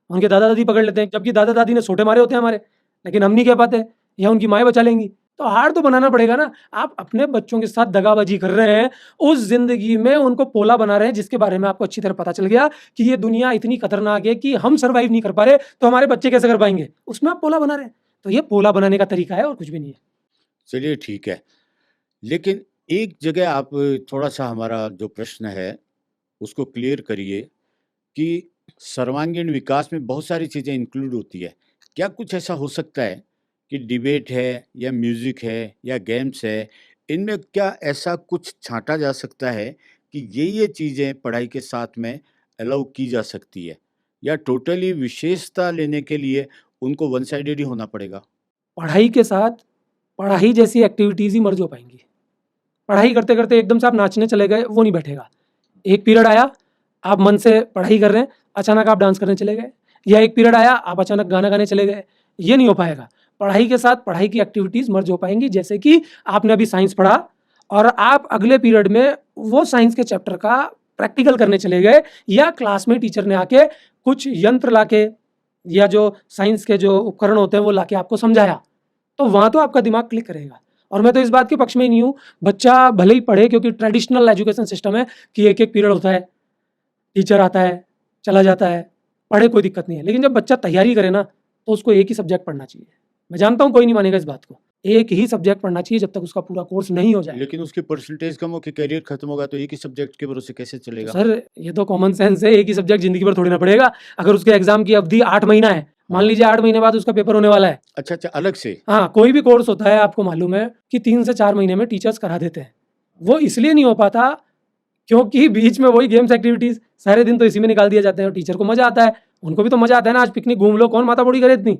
उनके दादा-दादी पकड़ लेते हैं, जबकि दादा-दादी ने सोटे मारे होते हैं हमारे, लेकिन हम नहीं कह पाते या उनकी माएँ बचा लेंगी। तो हार्ड तो बनाना पड़ेगा ना। आप अपने बच्चों के साथ दगाबाजी कर रहे हैं, उस ज़िंदगी में उनको पोला बना रहे हैं जिसके बारे में आपको अच्छी तरह पता चल गया कि ये दुनिया इतनी खतरनाक है कि हम सर्वाइव नहीं कर पा रहे, तो हमारे बच्चे कैसे कर पाएँगे? उसमें आप पोला बना रहे हैं। तो ये पोला बनाने का तरीका है और कुछ भी नहीं है। चलिए ठीक है। लेकिन एक जगह आप थोड़ा-सा हमारा जो प्रश्न है, उसको क्लियर करिए कि सर्वांगीण विकास में बहुत सारी चीज़ें इंक्लूड होती है। क्या कुछ ऐसा हो सकता है कि डिबेट है या म्यूज़िक है या गेम्स है, इनमें क्या ऐसा कुछ छाँटा जा सकता है कि ये चीज़ें पढ़ाई के साथ में अलाउ की जा सकती है? या टोटली विशेषता लेने के लिए उनको वन साइडेड ही होना पड़ेगा? पढ़ाई के साथ पढ़ाई जैसी एक्टिविटीज़ ही मर्ज हो पाएँगी। पढ़ाई करते-करते एकदम से आप नाचने चले गए, वो नहीं बैठेगा। एक पीरियड आया, आप मन से पढ़ाई कर रहे हैं, अचानक आप डांस करने चले गए, या एक पीरियड आया, आप अचानक गाना गाने चले गए, ये नहीं हो पाएगा। पढ़ाई के साथ पढ़ाई की एक्टिविटीज़ मर्ज हो पाएँगी, जैसे कि आपने अभी साइंस पढ़ा और आप अगले पीरियड में वो साइंस के चैप्टर का प्रैक्टिकल करने चले गए, या क्लास में टीचर ने आके कुछ यंत्र लाके या जो साइंस के जो उपकरण होते हैं, वो लाके आपको समझाया, तो वहाँ तो आपका दिमाग क्लिक करेगा। और मैं तो इस बात के पक्ष में ही नहीं हूँ, बच्चा भले ही पढ़े, क्योंकि ट्रेडिशनल एजुकेशन सिस्टम है कि एक-एक पीरियड होता है, टीचर आता है, चला जाता है, पढ़े कोई दिक्कत नहीं है। लेकिन जब बच्चा तैयारी करे ना, तो उसको एक ही सब्जेक्ट पढ़ना चाहिए। मैं जानता हूँ कोई नहीं मानेगा इस बात को। एक ही सब्जेक्ट पढ़ना चाहिए जब तक उसका पूरा कोर्स नहीं हो जाए। लेकिन उसकी परसेंटेज कम हो के करियर खत्म होगा तो एक ही सब्जेक्ट के भरोसे कैसे तो चलेगा? सर ये तो कॉमन सेंस है, एक ही सब्जेक्ट ज़िंदगी भर थोड़ी ना पढ़ेगा। अगर उसके एग्ज़ाम की अवधि 8 महीना है, मान हाँ। लीजिए 8 महीने बाद उसका पेपर होने वाला है। अच्छा, अलग से? हाँ, कोई भी कोर्स होता है आपको मालूम है कि 3 से 4 महीने में टीचर्स करा देते हैं। वो इसलिए नहीं हो पाता क्योंकि बीच में वही गेम्स एक्टिविटीज़ सारे दिन तो इसी में निकाल दिए जाते हैं और टीचर को मज़ा आता है। उनको भी तो मज़ा आता है ना, आज पिकनिक घूम लो, कौन माथा-फोड़ी करे इतनी?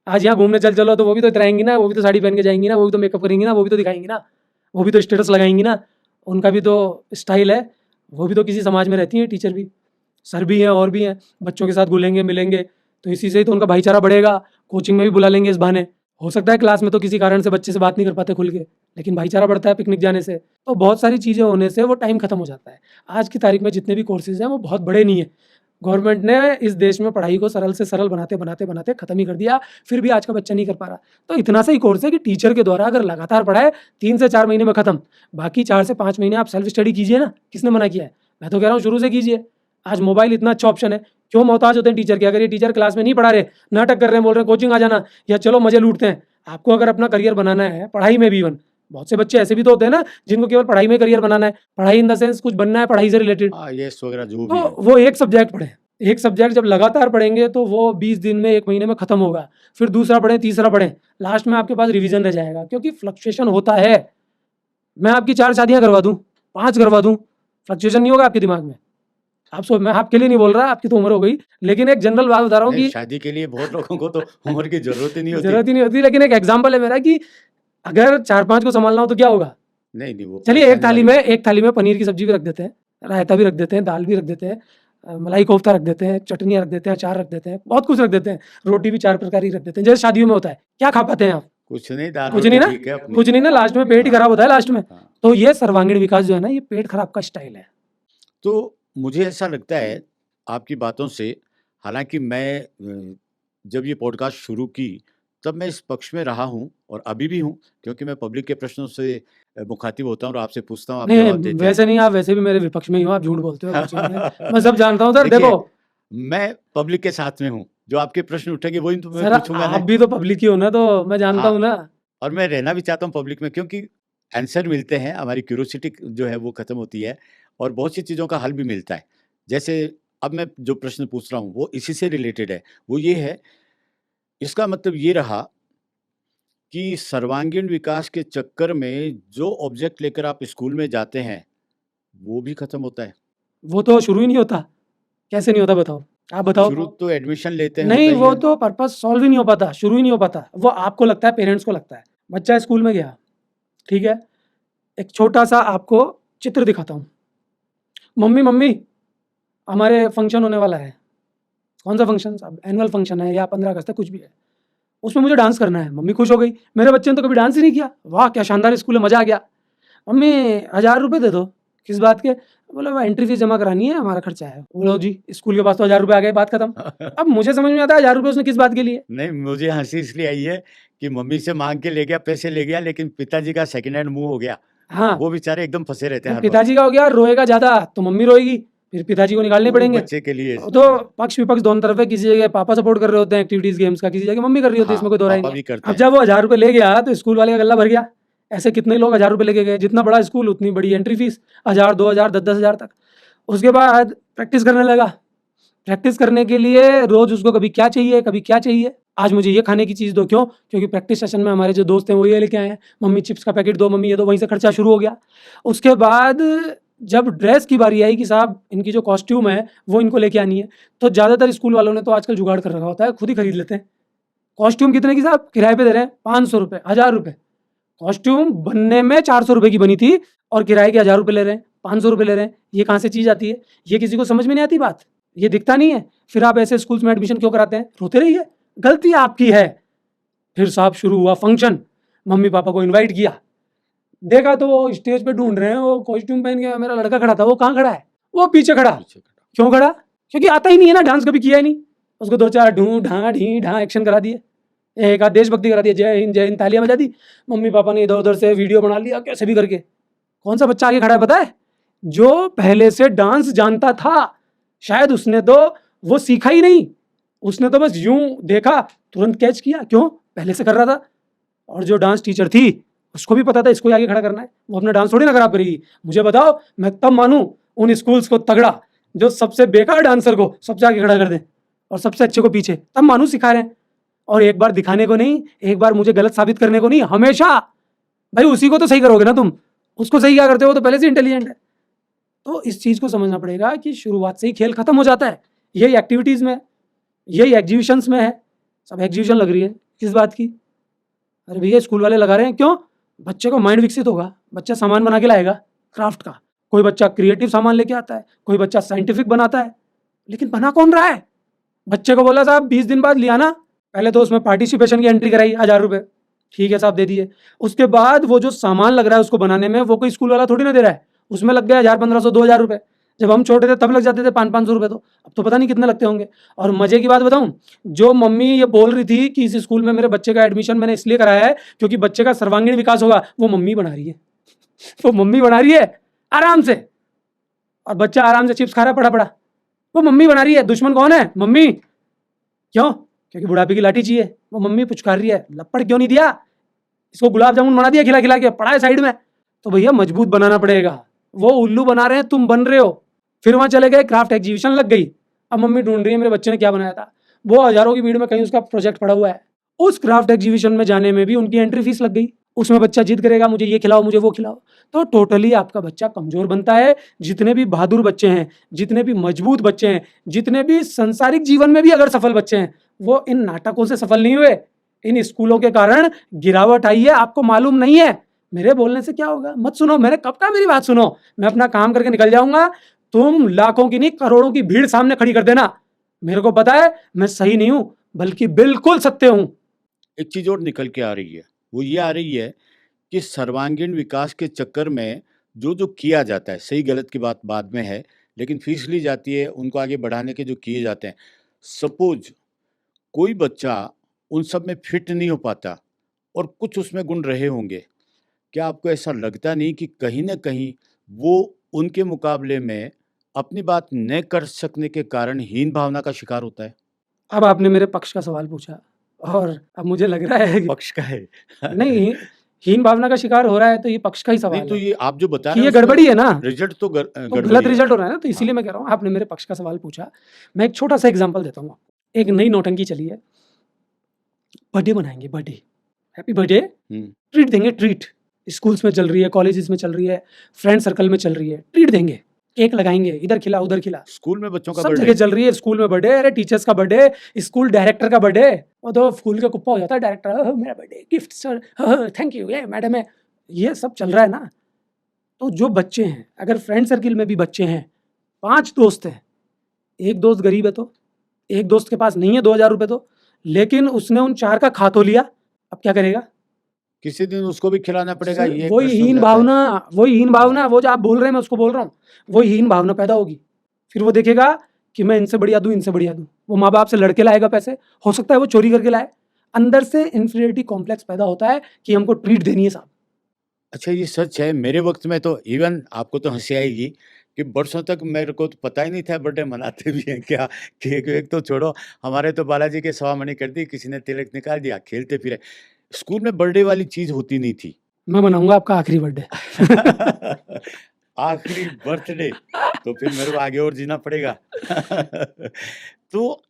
आज यहाँ घूमने चलो तो वो भी तो इतराएँगी ना, वो भी तो साड़ी पहन के जाएँगी ना, वो भी तो मेकअप करेंगी ना, वो भी तो दिखाएँगी ना, वो भी तो स्टेटस लगाएँगी ना, उनका भी तो स्टाइल है, वो भी तो किसी समाज में रहती हैं टीचर भी। सर भी हैं और भी हैं, बच्चों के साथ घुलेंगे, मिलेंगे, तो इसी से ही तो उनका भाईचारा बढ़ेगा। कोचिंग में भी बुला लेंगे इस बहाने। हो सकता है क्लास में तो किसी कारण से बच्चे से बात नहीं कर पाते खुल के, लेकिन भाईचारा बढ़ता है पिकनिक जाने से। तो बहुत सारी चीज़ें होने से वो टाइम खत्म हो जाता है। आज की तारीख में जितने भी कोर्सेज़ हैं वो बहुत बड़े नहीं हैं। गवर्नमेंट ने इस देश में पढ़ाई को सरल से सरल बनाते खत्म ही कर दिया, फिर भी आज का बच्चा नहीं कर पा रहा। तो इतना सा ही कोर्स है कि टीचर के द्वारा अगर लगातार पढ़ाए 3 से 4 महीने में खत्म, बाकी 4 से 5 महीने आप सेल्फ स्टडी कीजिए ना, किसने मना किया है? मैं तो कह रहा हूँ शुरू से कीजिए। आज मोबाइल इतना अच्छा ऑप्शन है, क्यों मोहताज होते हैं टीचर के? अगर ये टीचर क्लास में नहीं पढ़ा रहे, नाटक कर रहे हैं, बोल रहे हैं कोचिंग आ जाना या चलो मजे लूटते हैं। आपको अगर अपना करियर बनाना है, पढ़ाई में भी इवन, बहुत से बच्चे ऐसे भी तो होते हैं ना जिनको केवल पढ़ाई में करियर बनाना है। पढ़ाई इन द सेंस कुछ बनना है पढ़ाई से रिलेटेड, हाँ, येस वगैरह जो भी तो है। वो एक सब्जेक्ट पढ़ें। एक सब्जेक्ट जब लगातार पढ़ेंगे तो वो 20 दिन में, 1 महीने में खत्म होगा। फिर दूसरा पढ़ें, तीसरा पढ़ें, लास्ट में आपके पास रिवीजन रह जाएगा, क्योंकि फ्लक्चुएशन होता है। मैं आपकी 4 शादियाँ करवा दूँ, 5 करवा दूँ, फ्लक्चुएशन नहीं होगा आपके दिमाग में? मैं आपके लिए नहीं बोल रहा, आपकी तो उम्र हो गई, लेकिन एक जनरल बात बता रहा हूँ नहीं, कि शादी के लिए बहुत लोगों को तो उम्र की ज़रूरत ही नहीं होती। ज़रूरत ही नहीं होती, लेकिन एक एग्ज़ाम्पल है मेरा कि अगर 4-5 को सँभालना हो तो क्या होगा? नहीं, नहीं, वो चलिए परेशानी वाली एक थाली में पनीर की सब्ज़ी भी रख देते हैं, रायता भी रख देते हैं, दाल भी रख देते हैं, मलाई कोफ्ता रख देते हैं, चटनियाँ रख देते हैं, अचार रख देते हैं, बहुत कुछ रख देते हैं, रोटी भी 4 प्रकार की रख देते हैं, जैसे शादियों में होता है। क्या खा पाते हैं आप? कुछ नहीं, दाल कुछ नहीं रोटी ना? ठीक है अपनी। कुछ नहीं ना, लास्ट में पेट ही हाँ, खराब होता है लास्ट में। हाँ। तो ये सर्वांगीण विकास जो है ना, ये पेट खराब का स्टाइल है। तो मुझे ऐसा लगता है आपकी बातों से, हालाँकि मैं जब ये पॉडकास्ट शुरू की तब मैं इस पक्ष में रहा हूँ और अभी भी हूँ, क्योंकि मैं पब्लिक के प्रश्नों से मुखातिब होता हूँ और आपसे पूछता हूँ, आप नहीं, जवाब देते हैं। वैसे नहीं, आप वैसे भी मेरे विपक्ष में ही हो, आप झूठ बोलते हो, कुछ नहीं है। मैं सब जानता हूँ सर, देखिए, देखो मैं पब्लिक के साथ में हूँ, जो आपके प्रश्न उठेंगे वही तो मैं सर, पूछूंगा आप ना। भी तो पब्लिक ही हो ना, तो मैं जानता हूँ हाँ, ना। और मैं रहना भी चाहता हूँ पब्लिक में, क्योंकि आंसर मिलते हैं, हमारी क्यूरियोसिटी जो है वो खत्म होती है और बहुत सी चीज़ों का हल भी मिलता है। जैसे अब मैं जो प्रश्न पूछ रहा हूँ वो इसी से रिलेटेड है। वो ये है, इसका मतलब ये रहा कि सर्वांगीण विकास के चक्कर में जो ऑब्जेक्ट लेकर आप स्कूल में जाते हैं, वो भी खत्म होता है। वो तो शुरू ही नहीं होता। कैसे नहीं होता बताओ? आप बताओ। शुरू तो एडमिशन लेते हैं नहीं, होता ही वो है। तो पर्पस सॉल्व ही नहीं हो पाता, शुरू ही नहीं हो पाता। वो आपको लगता है, पेरेंट्स को लगता है। बच्चा स्कूल में गया, ठीक है? एक छोटा-सा आपको चित्र दिखाता हूँ। मम्मी, मम्मी, हमारे फंक्शन होने वाला है। कौन सा फंक्शन साहब? एनुअल फंक्शन है या 15 अगस्त है, कुछ भी है। उसमें मुझे डांस करना है। मम्मी खुश हो गई। मेरे बच्चे ने तो कभी डांस ही नहीं किया। वाह! क्या शानदार स्कूल है, मज़ा आ गया। मम्मी, 1000 रुपए दे दो। किस बात के? बोला, वो एंट्री फीस जमा करानी है, हमारा खर्चा है। बोलो जी, स्कूल के पास तो 1000 रुपए आ गए, बात खत्म। अब मुझे समझ में आता है 1000 रुपए उसने किस बात के लिए? नहीं, मुझे हँसी इसलिए आई है कि मम्मी से माँग के ले गया, पैसे ले गया, लेकिन पिताजी का सेकंड हैंड मुँह हो गया। हाँ, वो बेचारे एकदम फँसे रहते हैं तो हर वक़्त। पिताजी का हो गया, रोएगा ज़्यादा तो मम्मी रोएगी, फिर पिताजी को निकालने वो पड़ेंगे। बच्चे के लिए तो पक्ष-विपक्ष दोनों तरफ है, किसी जगह पापा सपोर्ट कर रहे होते हैं एक्टिविटीज़ गेम्स का, किसी जगह मम्मी कर रही होती है, इसमें हाँ, कोई दो राय पापा नहीं है। भी करते अब हैं। जब वो 1000 रुपए ले गया तो स्कूल वाले का गल्ला भर गया। ऐसे कितने लोग 1000 रुपए लेके गए, जितना बड़ा स्कूल उतनी बड़ी एंट्री फीस, 1000, 2000, 10-10 हज़ार तक। उसके बाद प्रैक्टिस करने लगा। प्रैक्टिस करने के लिए रोज़ उसको कभी क्या चाहिए, कभी क्या चाहिए। आज मुझे ये खाने की चीज़ दो, क्यों? क्योंकि प्रैक्टिस सेशन में हमारे जो दोस्त हैं वो ये लेके आए हैं। मम्मी चिप्स का पैकेट दो, मम्मी ये दो, वहीं से खर्चा शुरू हो गया। उसके बाद जब ड्रेस की बारी आई कि साहब इनकी जो कॉस्ट्यूम है वो इनको लेके आनी है, तो ज़्यादातर स्कूल वालों ने तो आजकल जुगाड़ कर रखा होता है, खुद ही खरीद लेते हैं। कॉस्ट्यूम कितने की साहब? किराए पे दे रहे हैं, 500 रुपए, 1000 रुपए। कॉस्ट्यूम बनने में 400 रुपए की बनी थी और किराए के 1000 रुपए ले रहे हैं, 500 रुपए ले रहे हैं। ये कहाँ से चीज़ आती है? ये किसी को समझ में नहीं आती बात। ये दिखता नहीं है। फिर आप ऐसे स्कूल्स में एडमिशन क्यों कराते हैं? रोते रहिए, गलती आपकी है। फिर साहब शुरू हुआ फंक्शन, मम्मी पापा को इनवाइट किया। देखा तो वो स्टेज पे ढूंढ रहे हैं, वो कॉस्ट्यूम पहन के मेरा लड़का खड़ा था, वो कहाँ खड़ा है? वो पीछे खड़ा। पीछे खड़ा। क्यों खड़ा? क्योंकि आता ही नहीं है ना, डांस कभी किया ही नहीं। उसको 2-4 ढूं ढां ढी ढां एक्शन करा दिए, एक आध देशभक्ति करा दिया, जय हिंद तालियां बजा दी। मम्मी पापा ने इधर उधर से वीडियो बना लिया, कैसे भी करके। कौन सा बच्चा आगे खड़ा है पता है? जो पहले से डांस जानता था। शायद उसने तो वो सीखा ही नहीं, उसने तो बस यूं देखा, तुरंत कैच किया। क्यों? पहले से कर रहा था। और जो डांस टीचर थी उसको भी पता था इसको ही आगे खड़ा करना है, वो अपना डांस थोड़ी ना खराब करेगी। मुझे बताओ, मैं तब मानूं उन स्कूल्स को तगड़ा जो सबसे बेकार डांसर को सबसे आगे खड़ा कर दें और सबसे अच्छे को पीछे, तब मानूं सिखा रहे हैं। और एक बार दिखाने को नहीं, एक बार मुझे गलत साबित करने को नहीं, हमेशा। भाई उसी को तो सही करोगे ना तुम, उसको सही क्या करते हो? वो तो पहले से इंटेलिजेंट है। तो इस चीज को समझना पड़ेगा कि शुरुआत से ही खेल खत्म हो जाता है। यही एक्टिविटीज में, यही एग्जीबिशंस में है। सब एग्जीबिशन लग रही है, किस बात की? अरे भैया स्कूल वाले लगा रहे हैं, क्यों? बच्चे को माइंड विकसित होगा, बच्चा सामान बना के लाएगा क्राफ्ट का। कोई बच्चा क्रिएटिव सामान लेके आता है, कोई बच्चा साइंटिफिक बनाता है। लेकिन बना कौन रहा है? बच्चे को बोला साहब 20 दिन बाद ले आना। पहले तो उसमें पार्टिसिपेशन की एंट्री कराई, 1000 रुपए, ठीक है साहब दे दिए। उसके बाद वो जो सामान लग रहा है उसको बनाने में, वो कोई स्कूल वाला थोड़ी ना दे रहा है, उसमें लग गया 1000, 1500, 2000 रुपए। जब हम छोटे थे तब लग जाते थे 500-500 रुपए, तो अब तो पता नहीं कितने लगते होंगे। और मजे की बात बताऊं, जो मम्मी ये बोल रही थी कि इस स्कूल में मेरे बच्चे का एडमिशन मैंने इसलिए कराया है क्योंकि बच्चे का सर्वांगीण विकास होगा, वो मम्मी बना रही है। वो मम्मी बना रही है आराम से, और बच्चा आराम से चिप्स खा रहा है पड़ा पड़ा। वो मम्मी बना रही है। दुश्मन कौन है? मम्मी। क्यों? क्योंकि बुढ़ापे की लाठी चाहिए, वो मम्मी पुचकार रही है। लपड़ क्यों नहीं दिया इसको? गुलाब जामुन बना दिया खिला खिला के, पड़ा है साइड में। तो भैया मजबूत बनाना पड़ेगा। वो उल्लू बना रहे हैं, तुम बन रहे हो। फिर वहां चले गए, क्राफ्ट एग्जीबिशन लग गई। अब मम्मी ढूंढ रही है मेरे बच्चे ने क्या बनाया था। वो हजारों की भीड़ में कहीं उसका प्रोजेक्ट पड़ा हुआ है। उस क्राफ्ट एग्जीबिशन में जाने में भी उनकी एंट्री फीस लग गई। उसमें बच्चा जिद करेगा, मुझे ये खिलाओ, मुझे वो खिलाओ। तो टोटली आपका बच्चा कमजोर बनता है। जितने भी बहादुर बच्चे हैं, जितने भी मजबूत बच्चे हैं, जितने भी संसारिक जीवन में भी अगर सफल बच्चे हैं, वो इन नाटकों से सफल नहीं हुए। इन स्कूलों के कारण गिरावट आई है, आपको मालूम नहीं है। मेरे बोलने से क्या होगा? मत सुनो, मैंने कब कहा मेरी बात सुनो। मैं अपना काम करके निकल जाऊंगा, तुम लाखों की नहीं करोड़ों की भीड़ सामने खड़ी कर देना। मेरे को पता है मैं सही नहीं हूं, बल्कि बिल्कुल सत्य हूं। एक चीज़ और निकल के आ रही है, वो ये आ रही है कि सर्वांगीण विकास के चक्कर में जो किया जाता है, सही गलत की बात बाद में है, लेकिन फीस ली जाती है, उनको आगे बढ़ाने के जो किए जाते हैं। सपोज कोई बच्चा उन सब में फिट नहीं हो पाता और कुछ उसमें गुण रहे होंगे। क्या आपको ऐसा लगता नहीं कि कहीं न कहीं वो उनके मुकाबले में अपनी बात न कर सकने के कारण हीन भावना का शिकार होता है? अब आपने मेरे पक्ष का सवाल पूछा और अब मुझे लग रहा है कि पक्ष का है। नहीं, हीन भावना का शिकार हो रहा है तो ये पक्ष का ही नहीं सवाल तो है ये आप जो बता कि रहे हैं ये उसमें गड़बड़ी है ना, रिज़ल्ट तो तो गलत गड़बड़ी है। रिजल्ट हो रहा है ना, तो हाँ। इसीलिए मैं कह रहा हूँ आपने मेरे पक्ष का सवाल पूछा। मैं एक छोटा-सा एग्ज़ाम्पल देता हूँ आपको। एक नई नौटंकी चली है, बर्थडे मनाएँगे, बर्थडे, हैप्पी बर्थडे, हुँ। ट्रीट देंगे, ट्रीट। स्कूल्स में चल रही है, कॉलेजेस में चल रही है, फ्रेंड सर्कल में चल रही है, ट्रीट देंगे, केक लगाएँगे, इधर खिला, उधर खिला। स्कूल में बच्चों का सब बर्थडे? जगह चल रही है, स्कूल में बर्थडे, अरे टीचर्स का बर्थडे, स्कूल डायरेक्टर का बर्थडे, वो तो फूल का कुप्पा हो जाता है डायरेक्टर, मेरा birthday, gift sir, thank you, ये मैडम है। ये सब चल रहा है ना, तो जो बच्चे हैं, अगर फ्रेंड सर्किल में भी बच्चे हैं, 5 दोस्त हैं, एक दोस्त गरीब है तो, एक दोस्त के पास नहीं है 2000 रुपए तो, लेकिन उसने उन 4 का खा तो लिया, अब क्या करेगा? किसी दिन उसको भी खिलाना पड़ेगा, ये एक वही प्रश्न उठ हीन जाता है। भावना, वही हीन भावना, हाँ। वो जो आप बोल रहे हैं मैं उसको बोल रहा हूँ, वही हीन भावना पैदा होगी। फिर वो देखेगा कि मैं इनसे बढ़िया दूँ, इनसे बढ़िया दूँ। वो माँ-बाप से लड़के लाएगा पैसे, हो सकता है वो चोरी करके लाए। अंदर से इन्फीरियरिटी कॉम्प्लेक्स पैदा होता है कि हमको ट्रीट देनी है साहब। अच्छा ये सच है, मेरे वक़्त में तो इवन आपको तो हँसी आएगी कि वर्षों तक मेरे को तो पता ही नहीं था बर्थडे मनाते भी हैं क्या? केक वेक तो छोड़ो, हमारे तो बालाजी के सवा-मनी कर दी, किसी ने तिलक निकाल दिया, खेलते फिरे। स्कूल में बर्थडे वाली चीज़ होती नहीं थी। मैं मनाऊँगा आपका आखिरी बर्थडे। आखिरी बर्थडे, तो फिर मेरे को आगे और जीना पड़ेगा। तो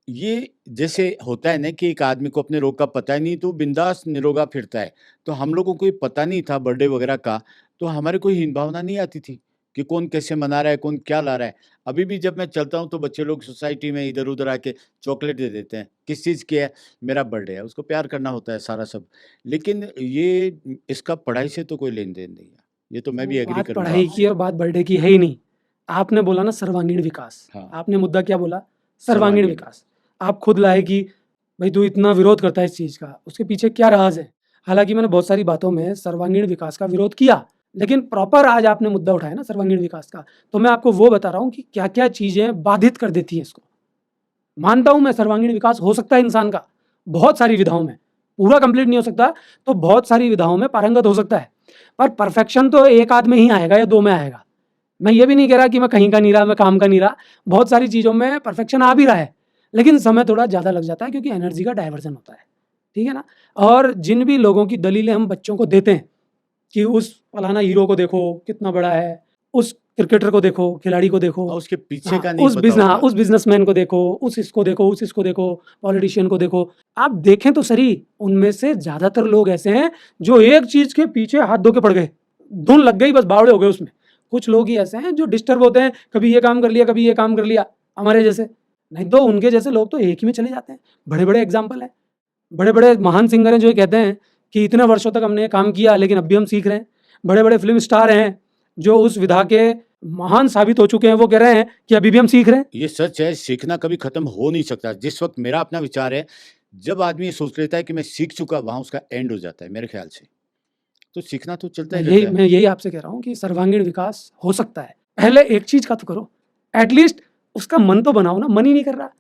ये जैसे होता है ना कि एक आदमी को अपने रोग का पता ही नहीं तो बिंदास निरोगा फिरता है। तो हम लोगों को ये पता नहीं था बर्थडे वगैरह का, तो हमारे कोई हीन भावना नहीं आती थी कि कौन कैसे मना रहा है, कौन क्या ला रहा है। अभी भी जब मैं चलता हूँ तो बच्चे लोग सोसाइटी में इधर-उधर आके चॉकलेट दे देते हैं। किस चीज़ की है? मेरा बर्थडे है, उसको प्यार करना होता है सारा सब। लेकिन ये इसका पढ़ाई से तो कोई लेन-देन नहीं है। ये तो मैं भी एग्री बात करूँगा पढ़ाई आपसे। की और बात बर्थडे की है ही नहीं। आपने बोला ना सर्वांगीण विकास, हाँ, आपने मुद्दा क्या बोला? सर्वांगीण सर्वांगीण। विकास। आप खुद लाए कि भई तू इतना विरोध करता है इस चीज़ का, उसके पीछे क्या राज़ है? हालाँकि मैंने बहुत सारी बातों में सर्वांगीण विकास का विरोध किया, लेकिन प्रॉपर आज आपने मुद्दा उठाया ना सर्वांगीण विकास का, तो मैं आपको वो बता रहा हूँ कि क्या-क्या चीज़ें बाधित कर देती हैं इसको। मानता हूँ मैं सर्वांगीण विकास हो सकता है इंसान का, बहुत सारी विधाओं में, पूरा कंप्लीट नहीं हो सकता, तो बहुत सारी विधाओं में पारंगत हो सकता है। पर परफेक्शन तो एक आध में ही आएगा या 2 में आएगा। मैं ये भी नहीं कह रहा कि मैं कहीं का नहीं रहा, मैं काम का नहीं रहा, बहुत सारी चीज़ों में परफेक्शन आ भी रहा है, लेकिन समय थोड़ा ज़्यादा लग जाता है क्योंकि एनर्जी का डायवर्जन होता है, ठीक है ना? और जिन भी लोगों की दलीलें हम बच्चों को देते हैं कि उस फलाना हीरो को देखो कितना बड़ा है, उस क्रिकेटर को देखो, खिलाड़ी को देखो, और उसके पीछे हाँ, का नहीं पता हाँ, होता। उस बिज़नेसमैन को देखो, उस इसको देखो, उस इसको देखो, पॉलिटिशियन को देखो। आप देखें तो सही, उनमें से ज़्यादातर लोग ऐसे हैं जो एक चीज़ के पीछे हाथ धो के पड़ गए। धुन लग गई बस बावड़े हो गए उसमें। कुछ लोग ही ऐसे हैं जो डिस्टर्ब होते हैं, कभी ये काम कर लिया, कभी ये काम कर लिया, हमारे जैसे। नहीं तो उनके जैसे लोग तो एक ही में चले जाते हैं। बड़े-बड़े एग्ज़ाम्पल हैं। बड़े-बड़े महान सिंगर हैं जो ये कहते हैं कि इतने वर्षों तक हमने ये काम किया लेकिन अब भी हम सीख रहे हैं। बड़े-बड़े फ़िल्म स्टार हैं जो उस विधा के महान साबित हो चुके हैं, वो कह रहे हैं कि अभी भी हम सीख रहे हैं। ये सच है, सीखना कभी खत्म हो नहीं सकता। जिस वक़्त मेरा अपना विचार है, जब आदमी ये सोच लेता है कि मैं सीख चुका, वहाँ उसका एंड हो जाता है मेरे ख़्याल से। तो सीखना तो चलता ही रहता है। मैं यही आपसे कह रहा हूँ कि सर्वांगीण विकास हो सकता है। पहले एक चीज़ का तो करो, एटलीस्ट उसका मन तो बनाओ ना, मन ही नहीं कर रहा।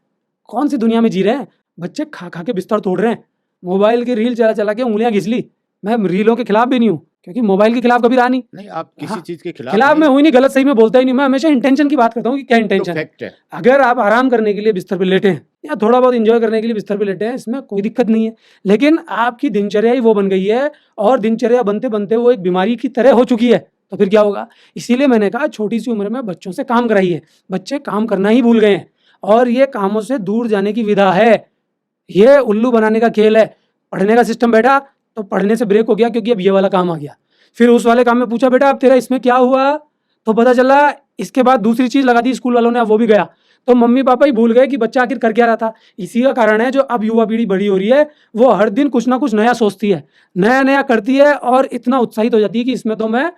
कौन-सी दुनिया में जी रहे हैं? बच्चे खा-खा के बिस्तर तोड़ रहे हैं। मोबाइल की रील चला-चला के उँगलियाँ घिस ली। मैं रीलों के खिलाफ भी नहीं हूँ, क्योंकि मोबाइल के खिलाफ कभी रहा नहीं। नहीं, आप किसी हाँ, चीज़ के खिलाफ खिलाफ मैं नहीं, हूँ ही नहीं, गलत सही में बोलता ही नहीं। मैं हमेशा इंटेंशन की बात करता हूँ कि क्या तो इंटेंशन है। फैक्ट है। अगर आप आराम करने के लिए बिस्तर पे लेटे हैं या थोड़ा बहुत एन्जॉय करने के लिए बिस्तर पे लेटे हैं, इसमें कोई दिक्कत नहीं है। लेकिन आपकी दिनचर्या ही वो बन गई है और दिनचर्या बनते-बनते वो एक बीमारी की तरह हो चुकी है, तो फिर क्या होगा? इसीलिए मैंने कहा छोटी-सी उम्र में बच्चों से काम कराइए। बच्चे काम करना ही भूल गए हैं और ये कामों से दूर जाने की विधा है। ये उल्लू बनाने का खेल है। पढ़ने का सिस्टम बैठा तो पढ़ने से ब्रेक हो गया क्योंकि अब ये वाला काम आ गया। फिर उस वाले काम में पूछा बेटा अब तेरा इसमें क्या हुआ? तो पता चला इसके बाद दूसरी चीज़ लगा दी स्कूल वालों ने, अब वो भी गया। तो मम्मी-पापा ही भूल गए कि बच्चा आखिर कर क्या रहा था। इसी का कारण है जो अब युवा पीढ़ी बड़ी हो रही है, वो हर दिन कुछ ना कुछ नया सोचती है, नया-नया करती है और इतना उत्साहित हो जाती है कि इसमें तो मैं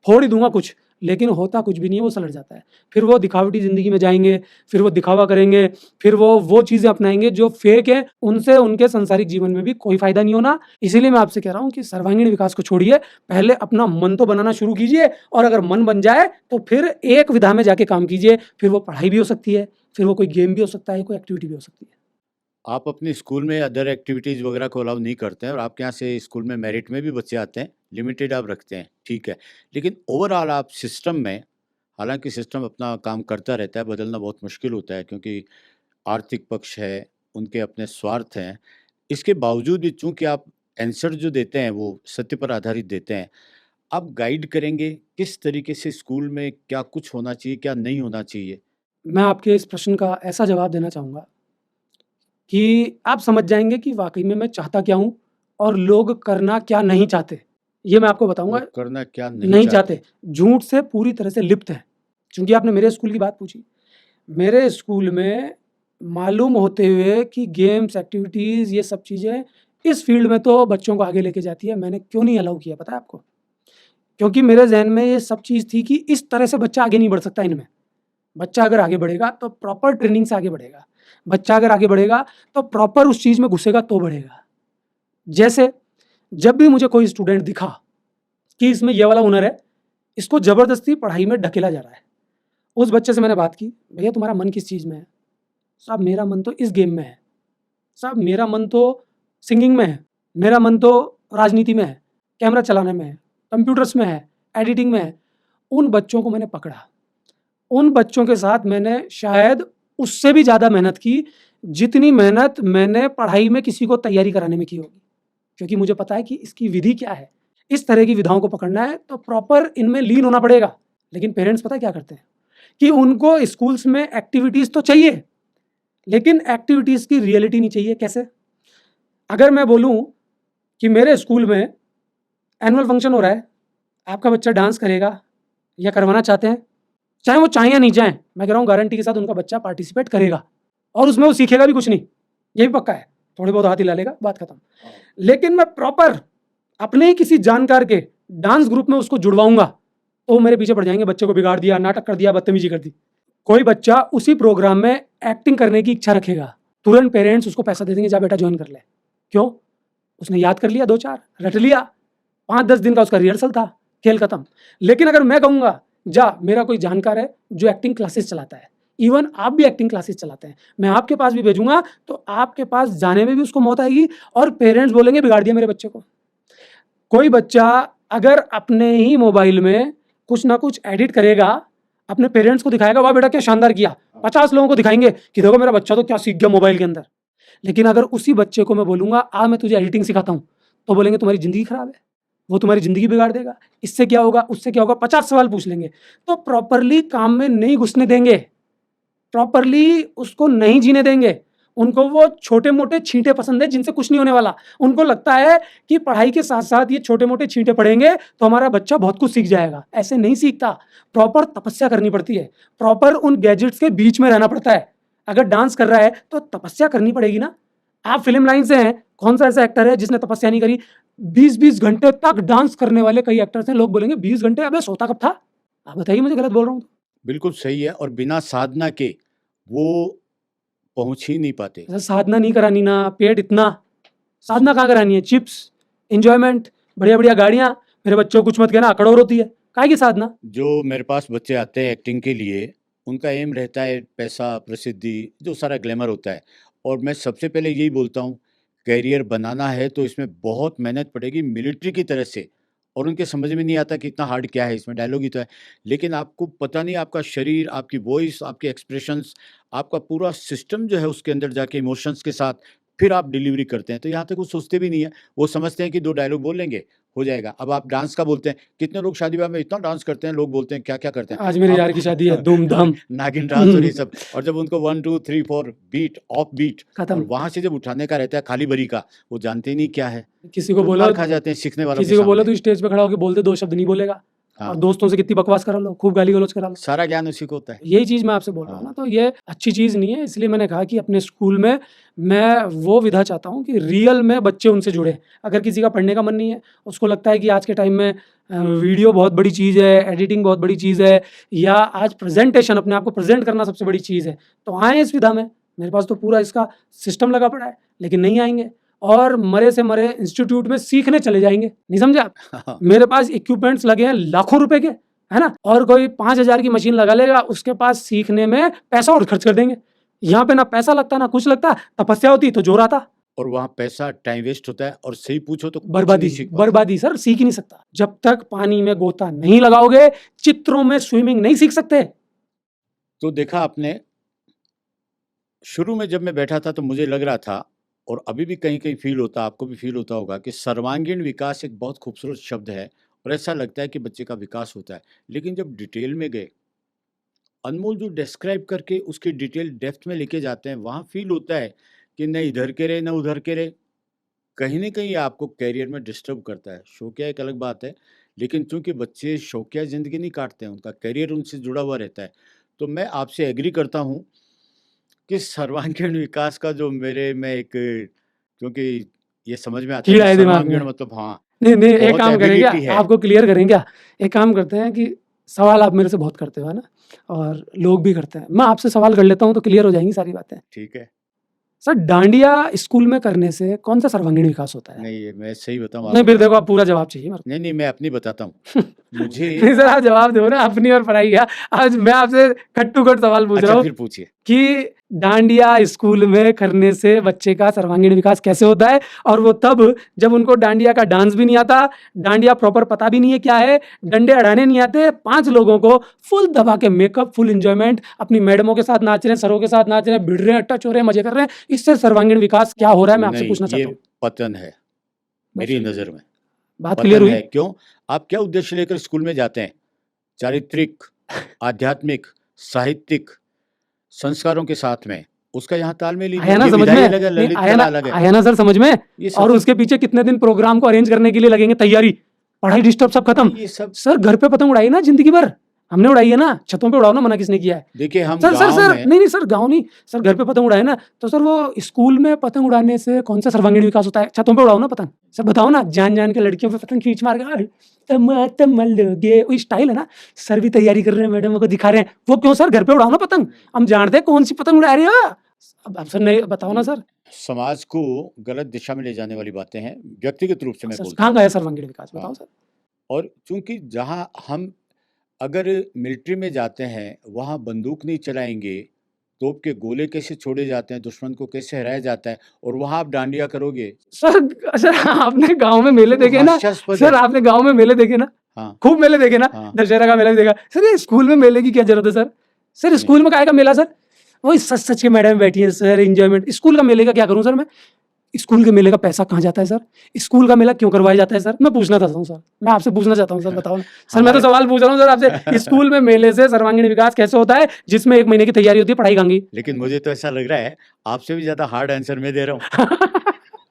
फोड़ ही दूँगा कुछ। लेकिन होता कुछ भी नहीं है, वो सलट जाता है। फिर वो दिखावटी ज़िंदगी में जाएँगे, फिर वो दिखावा करेंगे, फिर वो चीज़ें अपनाएँगे जो फ़ेक है, उनसे उनके सांसारिक जीवन में भी कोई फ़ायदा नहीं होना। इसीलिए मैं आपसे कह रहा हूँ कि सर्वांगीण विकास को छोड़िए, पहले अपना मन तो बनाना शुरू कीजिए और अगर मन बन जाए, तो फिर एक विधा में जाके काम कीजिए। फिर वो पढ़ाई भी हो सकती है, फिर वो कोई गेम भी हो सकता है, कोई एक्टिविटी भी हो सकती है। आप अपने स्कूल में अदर एक्टिविटीज़ वगैरह को अलाउ नहीं करते हैं और आपके यहाँ से स्कूल में मेरिट में भी बच्चे आते हैं, लिमिटेड आप रखते हैं, ठीक है। लेकिन ओवरऑल आप सिस्टम में, हालाँकि सिस्टम अपना काम करता रहता है, बदलना बहुत मुश्किल होता है क्योंकि आर्थिक पक्ष है, उनके अपने स्वार्थ हैं। इसके बावजूद भी चूँकि आप आंसर जो देते हैं वो सत्य पर आधारित देते हैं, आप गाइड करेंगे किस तरीके से स्कूल में क्या कुछ होना चाहिए, क्या नहीं होना चाहिए? मैं आपके इस प्रश्न का ऐसा जवाब देना चाहूँगा कि आप समझ जाएँगे कि वाक़ई में मैं चाहता क्या हूँ और लोग करना क्या नहीं चाहते। ये मैं आपको बताऊँगा। वो करना क्या नहीं नहीं चाहते? चाहते, झूठ से पूरी तरह से लिप्त हैं। चूँकि आपने मेरे स्कूल की बात पूछी। मेरे स्कूल में मालूम होते हुए कि गेम्स, एक्टिविटीज़ ये सब चीज़ें इस फ़ील्ड में तो बच्चों को आगे लेके जाती है, मैंने क्यों नहीं अलाउ किया पता है आपको? क्योंकि मेरे ज़हन में ये सब चीज़ थी कि इस तरह से बच्चा आगे नहीं बढ़ सकता इनमें। बच्चा अगर आगे बढ़ेगा तो प्रॉपर ट्रेनिंग से आगे बढ़ेगा। बच्चा अगर आगे बढ़ेगा तो प्रॉपर उस चीज़ में घुसेगा तो बढ़ेगा। जैसे जब भी मुझे कोई स्टूडेंट दिखा कि इसमें ये वाला हुनर है, इसको ज़बरदस्ती पढ़ाई में ढकेला जा रहा है। उस बच्चे से मैंने बात की, भैया तुम्हारा मन किस चीज़ में है? साहब मेरा मन तो इस गेम में है। साहब मेरा मन तो सिंगिंग में है, मेरा मन तो राजनीति में है, कैमरा चलाने में है, कंप्यूटर्स में है, एडिटिंग में है। उन बच्चों को मैंने पकड़ा। उन बच्चों के साथ मैंने शायद उससे भी ज़्यादा मेहनत की, जितनी मेहनत मैंने पढ़ाई में किसी को तैयारी कराने में की होगी। क्योंकि मुझे पता है कि इसकी विधि क्या है। इस तरह की विधाओं को पकड़ना है तो प्रॉपर इनमें लीन होना पड़ेगा। लेकिन पेरेंट्स पता है क्या करते हैं? कि उनको स्कूल्स में एक्टिविटीज़ तो चाहिए, लेकिन एक्टिविटीज़ की रियलिटी नहीं चाहिए। कैसे? अगर मैं बोलूँ कि मेरे स्कूल में एनुअल फंक्शन हो रहा है, आपका बच्चा डांस करेगा या करवाना चाहते हैं, चाहे वो चाहें या नहीं चाहें, मैं कह रहा हूँ गारंटी के साथ उनका बच्चा पार्टिसिपेट करेगा और उसमें वो सीखेगा भी कुछ नहीं, ये भी पक्का है। थोड़ी बहुत हाथ हिला लेगा, बात खत्म। लेकिन मैं प्रॉपर अपने ही किसी जानकार के डांस ग्रुप में उसको जुड़वाऊंगा तो वो मेरे पीछे पड़ जाएंगे, बच्चे को बिगाड़ दिया, नाटक कर दिया, बदतमीजी कर दी। कोई बच्चा उसी प्रोग्राम में एक्टिंग करने की इच्छा रखेगा, तुरंत पेरेंट्स उसको पैसा दे देंगे, जा बेटा ज्वाइन कर ले। क्यों? उसने याद कर लिया, 2-4 रट लिया, 5-10 दिन का उसका रिहर्सल था, खेल खत्म। लेकिन अगर मैं कहूँगा जा मेरा कोई जानकार है जो एक्टिंग क्लासेस चलाता है, इवन आप भी एक्टिंग क्लासेस चलाते हैं, मैं आपके पास भी भेजूंगा तो आपके पास जाने में भी उसको मौत आएगी और पेरेंट्स बोलेंगे बिगाड़ दिया मेरे बच्चे को। कोई बच्चा अगर अपने ही मोबाइल में कुछ ना कुछ एडिट करेगा, अपने पेरेंट्स को दिखाएगा, वाह बेटा क्या शानदार किया, 50 लोगों को दिखाएंगे कि देखो मेरा बच्चा तो क्या सीख गया मोबाइल के अंदर। लेकिन अगर उसी बच्चे को मैं बोलूंगा आ मैं तुझे एडिटिंग सिखाता हूँ, तो बोलेंगे तुम्हारी जिंदगी खराब है, वो तुम्हारी जिंदगी बिगाड़ देगा, इससे क्या होगा, उससे क्या होगा, 50 सवाल पूछ लेंगे। तो प्रॉपरली काम में नहीं घुसने देंगे, प्रॉपरली उसको नहीं जीने देंगे। उनको वो छोटे मोटे छींटे पसंद है जिनसे कुछ नहीं होने वाला। उनको लगता है कि पढ़ाई के साथ साथ ये छोटे मोटे छींटे पड़ेंगे तो हमारा बच्चा बहुत कुछ सीख जाएगा। ऐसे नहीं सीखता, प्रॉपर तपस्या करनी पड़ती है, प्रॉपर उन गैजेट्स के बीच में रहना पड़ता है। अगर डांस कर रहा है तो तपस्या करनी पड़ेगी ना। आप फिल्म लाइन से हैं, कौन सा ऐसा एक्टर है जिसने तपस्या नहीं करी? 20-20 घंटे तक डांस करने वाले कई एक्टर्स हैं। लोग बोलेंगे 20 घंटे, अबे सोता कब था? आप बताइए, मुझे गलत बोल रहा हूँ? बिल्कुल सही है और बिना साधना के वो पहुँच ही नहीं पाते। साधना नहीं करानी ना, पेट इतना, साधना कहाँ करानी है? चिप्स, एंजॉयमेंट, बढ़िया बढ़िया गाड़ियाँ, मेरे बच्चों को कुछ मत कहना, अकड़ोर होती है, काहे की साधना? जो मेरे पास बच्चे आते हैं एक्टिंग के लिए, उनका एम रहता है पैसा, प्रसिद्धि, जो सारा ग्लैमर होता है। और मैं सबसे पहले यही बोलता हूँ, करियर बनाना है तो इसमें बहुत मेहनत पड़ेगी मिलिट्री की तरह से। और उनके समझ में नहीं आता कि इतना हार्ड क्या है, इसमें डायलॉग ही तो है। लेकिन आपको पता नहीं, आपका शरीर, आपकी वॉइस, आपके एक्सप्रेशंस, आपका पूरा सिस्टम जो है उसके अंदर जाके इमोशंस के साथ फिर आप डिलीवरी करते हैं। तो यहाँ तक वो सोचते भी नहीं है, वो समझते हैं कि 2 डायलॉग बोल लेंगे, हो जाएगा। अब आप डांस का बोलते हैं, कितने लोग शादी ब्याह में इतना डांस करते हैं, लोग बोलते हैं क्या-क्या करते हैं। आज मेरे आप यार की शादी है, धूम-धाम। नागिन डांस और ये सब, और जब उनको 1 2 3 4 बीट ऑफ बीट, और खत्म। वहाँ से जब उठाने का रहता है खाली बरी का, वो जानते ही नहीं क्या है। किसी को तो बोला, मार खा जाते हैं सीखने वालों के किसी को बोला सामने। तो स्टेज पे खड़ा होकर बोलते 2 शब्द नहीं बोलेगा। हाँ। और दोस्तों से कितनी बकवास करा लो, खूब गाली गलौज करा लो। सारा ज्ञान उसी को होता है। यही चीज़ मैं आपसे बोल रहा हूँ ना, हाँ। तो ये अच्छी चीज़ नहीं है। इसलिए मैंने कहा कि अपने स्कूल में मैं वो विधा चाहता हूँ कि रियल में बच्चे उनसे जुड़े। अगर किसी का पढ़ने का मन नहीं है, उसको लगता है कि आज के टाइम में वीडियो बहुत बड़ी चीज़ है, एडिटिंग बहुत बड़ी चीज़ है, या आज प्रेजेंटेशन, अपने आप को प्रेजेंट करना सबसे बड़ी चीज़ है, तो आएँ इस विधा में। मेरे पास तो पूरा इसका सिस्टम लगा पड़ा है। लेकिन नहीं आएंगे और मरे से मरे इंस्टीट्यूट में सीखने चले जाएंगे, नहीं समझे आप? हाँ। मेरे पास इक्विपमेंट्स लगे हैं लाखों रुपए के, है ना, और कोई 5,000 की मशीन लगा लेगा, उसके पास सीखने में पैसा और खर्च कर देंगे। यहाँ पे ना पैसा लगता ना कुछ लगता, तपस्या होती तो जोर आता। और वहाँ पैसा, टाइम वेस्ट होता है और सही पूछो तो कुछ बर्बादी, नहीं सीख पाते। बर्बादी सर, सीख ही नहीं सकता। जब तक पानी में गोता नहीं लगाओगे, चित्रों में स्विमिंग नहीं सीख सकते। तो देखा आपने, शुरू में जब मैं बैठा था तो मुझे लग रहा था, और अभी भी कहीं-कहीं फ़ील होता, आपको भी फ़ील होता होगा कि सर्वांगीण विकास एक बहुत खूबसूरत शब्द है और ऐसा लगता है कि बच्चे का विकास होता है। लेकिन जब डिटेल में गए, अनमोल जो डिस्क्राइब करके उसकी डिटेल डेप्थ में लेके जाते हैं, वहाँ फ़ील होता है कि न इधर के रहे, न उधर के रहे। कहीं न कहीं आपको करियर में डिस्टर्ब करता है। शौकिया एक अलग बात है, लेकिन चूँकि बच्चे शौकिया ज़िंदगी नहीं काटते हैं, उनका करियर उनसे जुड़ा हुआ रहता है। तो मैं आपसे एग्री करता हूँ कि सर्वांगीण विकास का जो मेरे में एक, क्योंकि ये समझ में आता है कीड़ा कि है दिमाग में। सर्वांगीण मतलब हाँ, नहीं, नहीं, एक बहुत काम करें क्या? एबिलिटी है। आपको क्लियर करें क्या? एक काम करते हैं कि सवाल आप मेरे से बहुत करते हो, है ना? और लोग भी करते हैं। मैं आपसे सवाल कर लेता हूँ तो क्लियर हो जाएँगी सारी बातें। ठीक है। सर, डांडिया स्कूल में करने से कौन-सा सर्वांगीण विकास होता है? नहीं, ये मैं सही बताऊँ नहीं, फिर आपको, देखो, आप पूरा जवाब चाहिए मेरे नहीं, नहीं, मैं अपनी बताता हूँ। को। मुझे नहीं सर, आप जवाब दो ना, अपनी और पढ़ाई क्या? आज मैं आपसे कट टू कट सवाल पूछ रहा अच्छा हूँ फिर पूछिए। कि डांडिया स्कूल में करने से बच्चे का सर्वांगीण विकास कैसे होता है? और वो तब जब उनको डांडिया का डांस भी नहीं आता, डांडिया प्रॉपर पता भी नहीं है क्या है, डंडे अड़ाने नहीं आते, 5 लोगों को फुल दबा के मेकअप, फुल एन्जॉयमेंट, अपनी मैडमों के साथ नाच रहे हैं, सरों के साथ नाच रहे हैं, भिड़ रहे हैं, टच हो रहे हैं, मजे कर रहे हैं। इससे सर्वांगीण विकास क्या हो रहा है, मैं आपसे नहीं, पूछना ये चाहता हूँ। पतन है, मेरी नज़र में। बात क्लियर पतन हुई? है, क्यों? आप क्या उद्देश्य लेकर स्कूल में जाते हैं? चारित्रिक, आध्यात्मिक, साहित्यिक संस्कारों के साथ में, उसका यहाँ तालमेल ही नहीं आया है। ना ये समझ विधाई में? अलग है, नहीं, ललित आया कला ना, अलग है। आया ना सर समझ में? ये और सब उसके पीछे कितने दिन प्रोग्राम को अरेंज करने के लिए लगेंगे, तैयारी, पढ़ाई डिस्टर्ब, सब खत्म। ये सब सर, घर पे पतंग उड़ाई ना जिंदगी भर, हमने उड़ाई है ना, छतों पे उड़ाओ ना, मना किसने किया है? देखिए हम सर, सर, गाँव सर, में, नहीं, नहीं सर, गाँव नहीं, सर घर पे पतंग उड़ाए ना, तो सर वो स्कूल में पतंग उड़ाने से कौन सा सर्वांगीण विकास होता है? छतों पे उड़ाओ ना पतंग। सर बताओ ना, जान-जान के लड़कियों पे पतंग खींच मार के, तम लोगे, वो स्टाइल है ना, सर भी तैयारी कर रहे हैं, मैडमों को दिखा रहे हैं, वो क्यों सर? घर पे उड़ाओ ना पतंग, हम जानते हैं कौन सी पतंग उड़ा रहे हो। अब सर नहीं बताओ ना सर। समाज को गलत दिशा में ले जाने वाली बातें हैं, व्यक्तिगत रूप से मैं सर, बोलता कहाँ हूँ। का है सर्वांगीण विकास, हाँ, बताओ सर। और चूँकि जहाँ हम अगर मिलिट्री में जाते हैं, वहाँ बंदूक नहीं चलाएँगे, तोप के गोले कैसे छोड़े जाते हैं, दुश्मन को कैसे हराया जाता है, और वहाँ आप डांडिया करोगे, सर, सर आपने गाँव में मेले तो देखे ना? हास्यास्पद सर है। आपने गाँव में मेले देखे ना? हाँ, खूब मेले देखे ना? हाँ, दशहरा का मेला भी देखा। सर ये स्कूल में मेले की क्या ज़रूरत है सर? सर नहीं, स्कूल में काहे का मेला सर? वही सच-सच के मैडम बैठी हैं सर, एन्जॉयमेंट। स्कूल का मेले का क्या करूँ सर मैं? स्कूल के मेले का पैसा कहाँ जाता है सर? स्कूल का मेला क्यों करवाया जाता है सर? मैं पूछना चाहता हूँ सर। मैं आपसे पूछना चाहता हूँ सर, बताओ ना। सर मैं तो हमारे सवाल पूछ रहा हूँ सर आपसे, स्कूल में मेले से सर्वांगीण विकास कैसे होता है, जिसमें 1 महीने की तैयारी होती है, पढ़ाई कहाँ गई? लेकिन मुझे तो ऐसा लग रहा है, आपसे भी ज़्यादा हार्ड आंसर मैं दे रहा हूँ।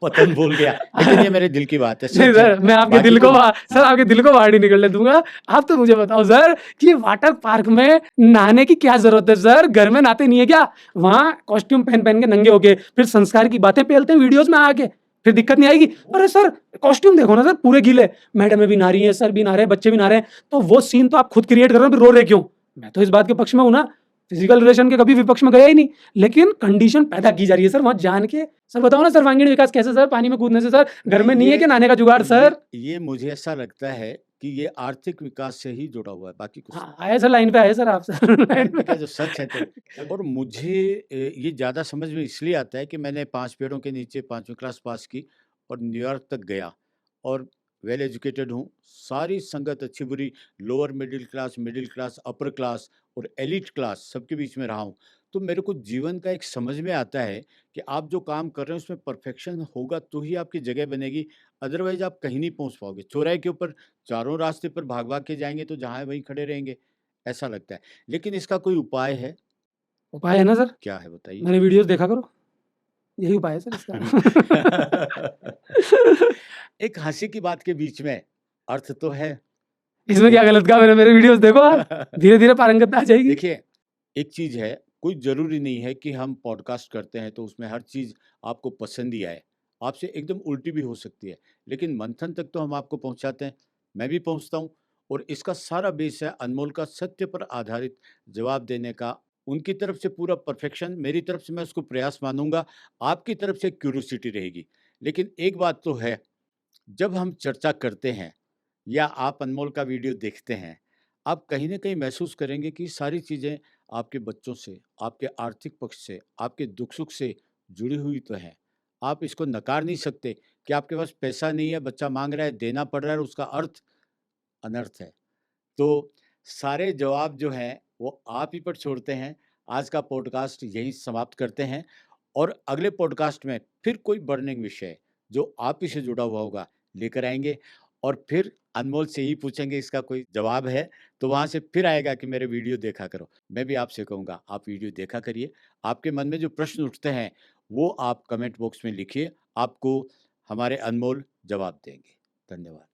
पतन बोल गया, लेकिन ये मेरे दिल की बात है, नहीं सच है। सर, मैं आपके बाकी दिल तो को सर आपके दिल को बाहर नहीं निकलने दूँगा। आप तो मुझे बताओ सर कि वाटर पार्क में नहाने की क्या ज़रूरत है सर? घर में नहाते नहीं है क्या? वहाँ कॉस्ट्यूम पहन-पहन के नंगे होके फिर संस्कार की बातें पेलते हैं वीडियोज़ में आके, फिर दिक्कत नहीं आएगी? अरे सर, कॉस्ट्यूम देखो ना सर, पूरे गीले, मैडमें भी नहा रही हैं, सर भी नहा रहे हैं, बच्चे भी नहा रहे हैं, तो वो सीन तो आप खुद क्रिएट कर रहे हो, फिर रो रहे क्यों? मैं तो इस बात के पक्ष में हूँ ना, फिजिकल रिलेशन के कभी विपक्ष में गया ही नहीं, लेकिन कंडीशन पैदा की जा रही है सर वहाँ जान के। सर बताओ ना सर्वांगीण विकास कैसे सर? पानी में कूदने से सर? घर में नहीं है क्या नहाने का जुगाड़ सर? ये मुझे ऐसा लगता है कि ये आर्थिक विकास से ही जुड़ा हुआ है, बाकी कुछ हाँ, आए सर लाइन पे आए सर आप सर नहीं। लाइन लाइन पे पे। क्या, जो सच है तो। और मुझे ये ज़्यादा समझ में इसलिए आता है कि मैंने 5 पेड़ों के नीचे 5वीं क्लास पास की और न्यूयॉर्क तक गया, और वेल एजुकेटेड हूँ। सारी संगत अच्छी-बुरी, lower middle class, upper class और एलीट क्लास सबके बीच में रहा हूँ। तो मेरे को जीवन का एक समझ में आता है कि आप जो काम कर रहे हैं उसमें परफेक्शन होगा तो ही आपकी जगह बनेगी, अदरवाइज़ आप कहीं नहीं पहुँच पाओगे। चौराहे के ऊपर चारों रास्ते पर भाग-भाग के जाएँगे तो जहाँ है वहीं खड़े रहेंगे, ऐसा लगता है। लेकिन इसका कोई उपाय है? उपाय है ना सर? क्या है बताइए? मेरे वीडियोज़ देखा करो, यही उपाय है सर इसका। एक हँसी की बात के बीच में अर्थ तो है। इसमें क्या गलत कहा मैंने? मेरे वीडियोज़ देखो आप, धीरे-धीरे पारंगतता आ जाएगी। देखिए, एक चीज़ है, कोई ज़रूरी नहीं है कि हम पॉडकास्ट करते हैं तो उसमें हर चीज़ आपको पसंद ही आए। आपसे एकदम उल्टी भी हो सकती है, लेकिन मंथन तक तो हम आपको पहुँचाते हैं, मैं भी पहुँचता हूँ, और इसका सारा बेस है अनमोल का सत्य पर आधारित जवाब देने का। उनकी तरफ से पूरा परफेक्शन, मेरी तरफ से मैं उसको प्रयास मानूँगा, आपकी तरफ से क्यूरियोसिटी रहेगी। लेकिन एक बात तो है, जब हम चर्चा करते हैं या आप अनमोल का वीडियो देखते हैं, आप कहीं न कहीं महसूस करेंगे कि सारी चीज़ें आपके बच्चों से, आपके आर्थिक पक्ष से, आपके दुख-सुख से जुड़ी हुई तो है। आप इसको नकार नहीं सकते कि आपके पास पैसा नहीं है, बच्चा माँग रहा है, देना पड़ रहा है और उसका अर्थ अनर्थ है। तो सारे जवाब जो हैं वो आप ही पर छोड़ते हैं। आज का पॉडकास्ट यहीं समाप्त करते हैं और अगले पॉडकास्ट में फिर कोई बर्निंग विषय जो आप ही से जुड़ा हुआ होगा लेकर आएँगे और फिर अनमोल से ही पूछेंगे इसका कोई जवाब है, तो वहाँ से फिर आएगा कि मेरे वीडियो देखा करो। मैं भी आपसे कहूँगा आप वीडियो देखा करिए। आपके मन में जो प्रश्न उठते हैं वो आप कमेंट बॉक्स में लिखिए, आपको हमारे अनमोल जवाब देंगे। धन्यवाद।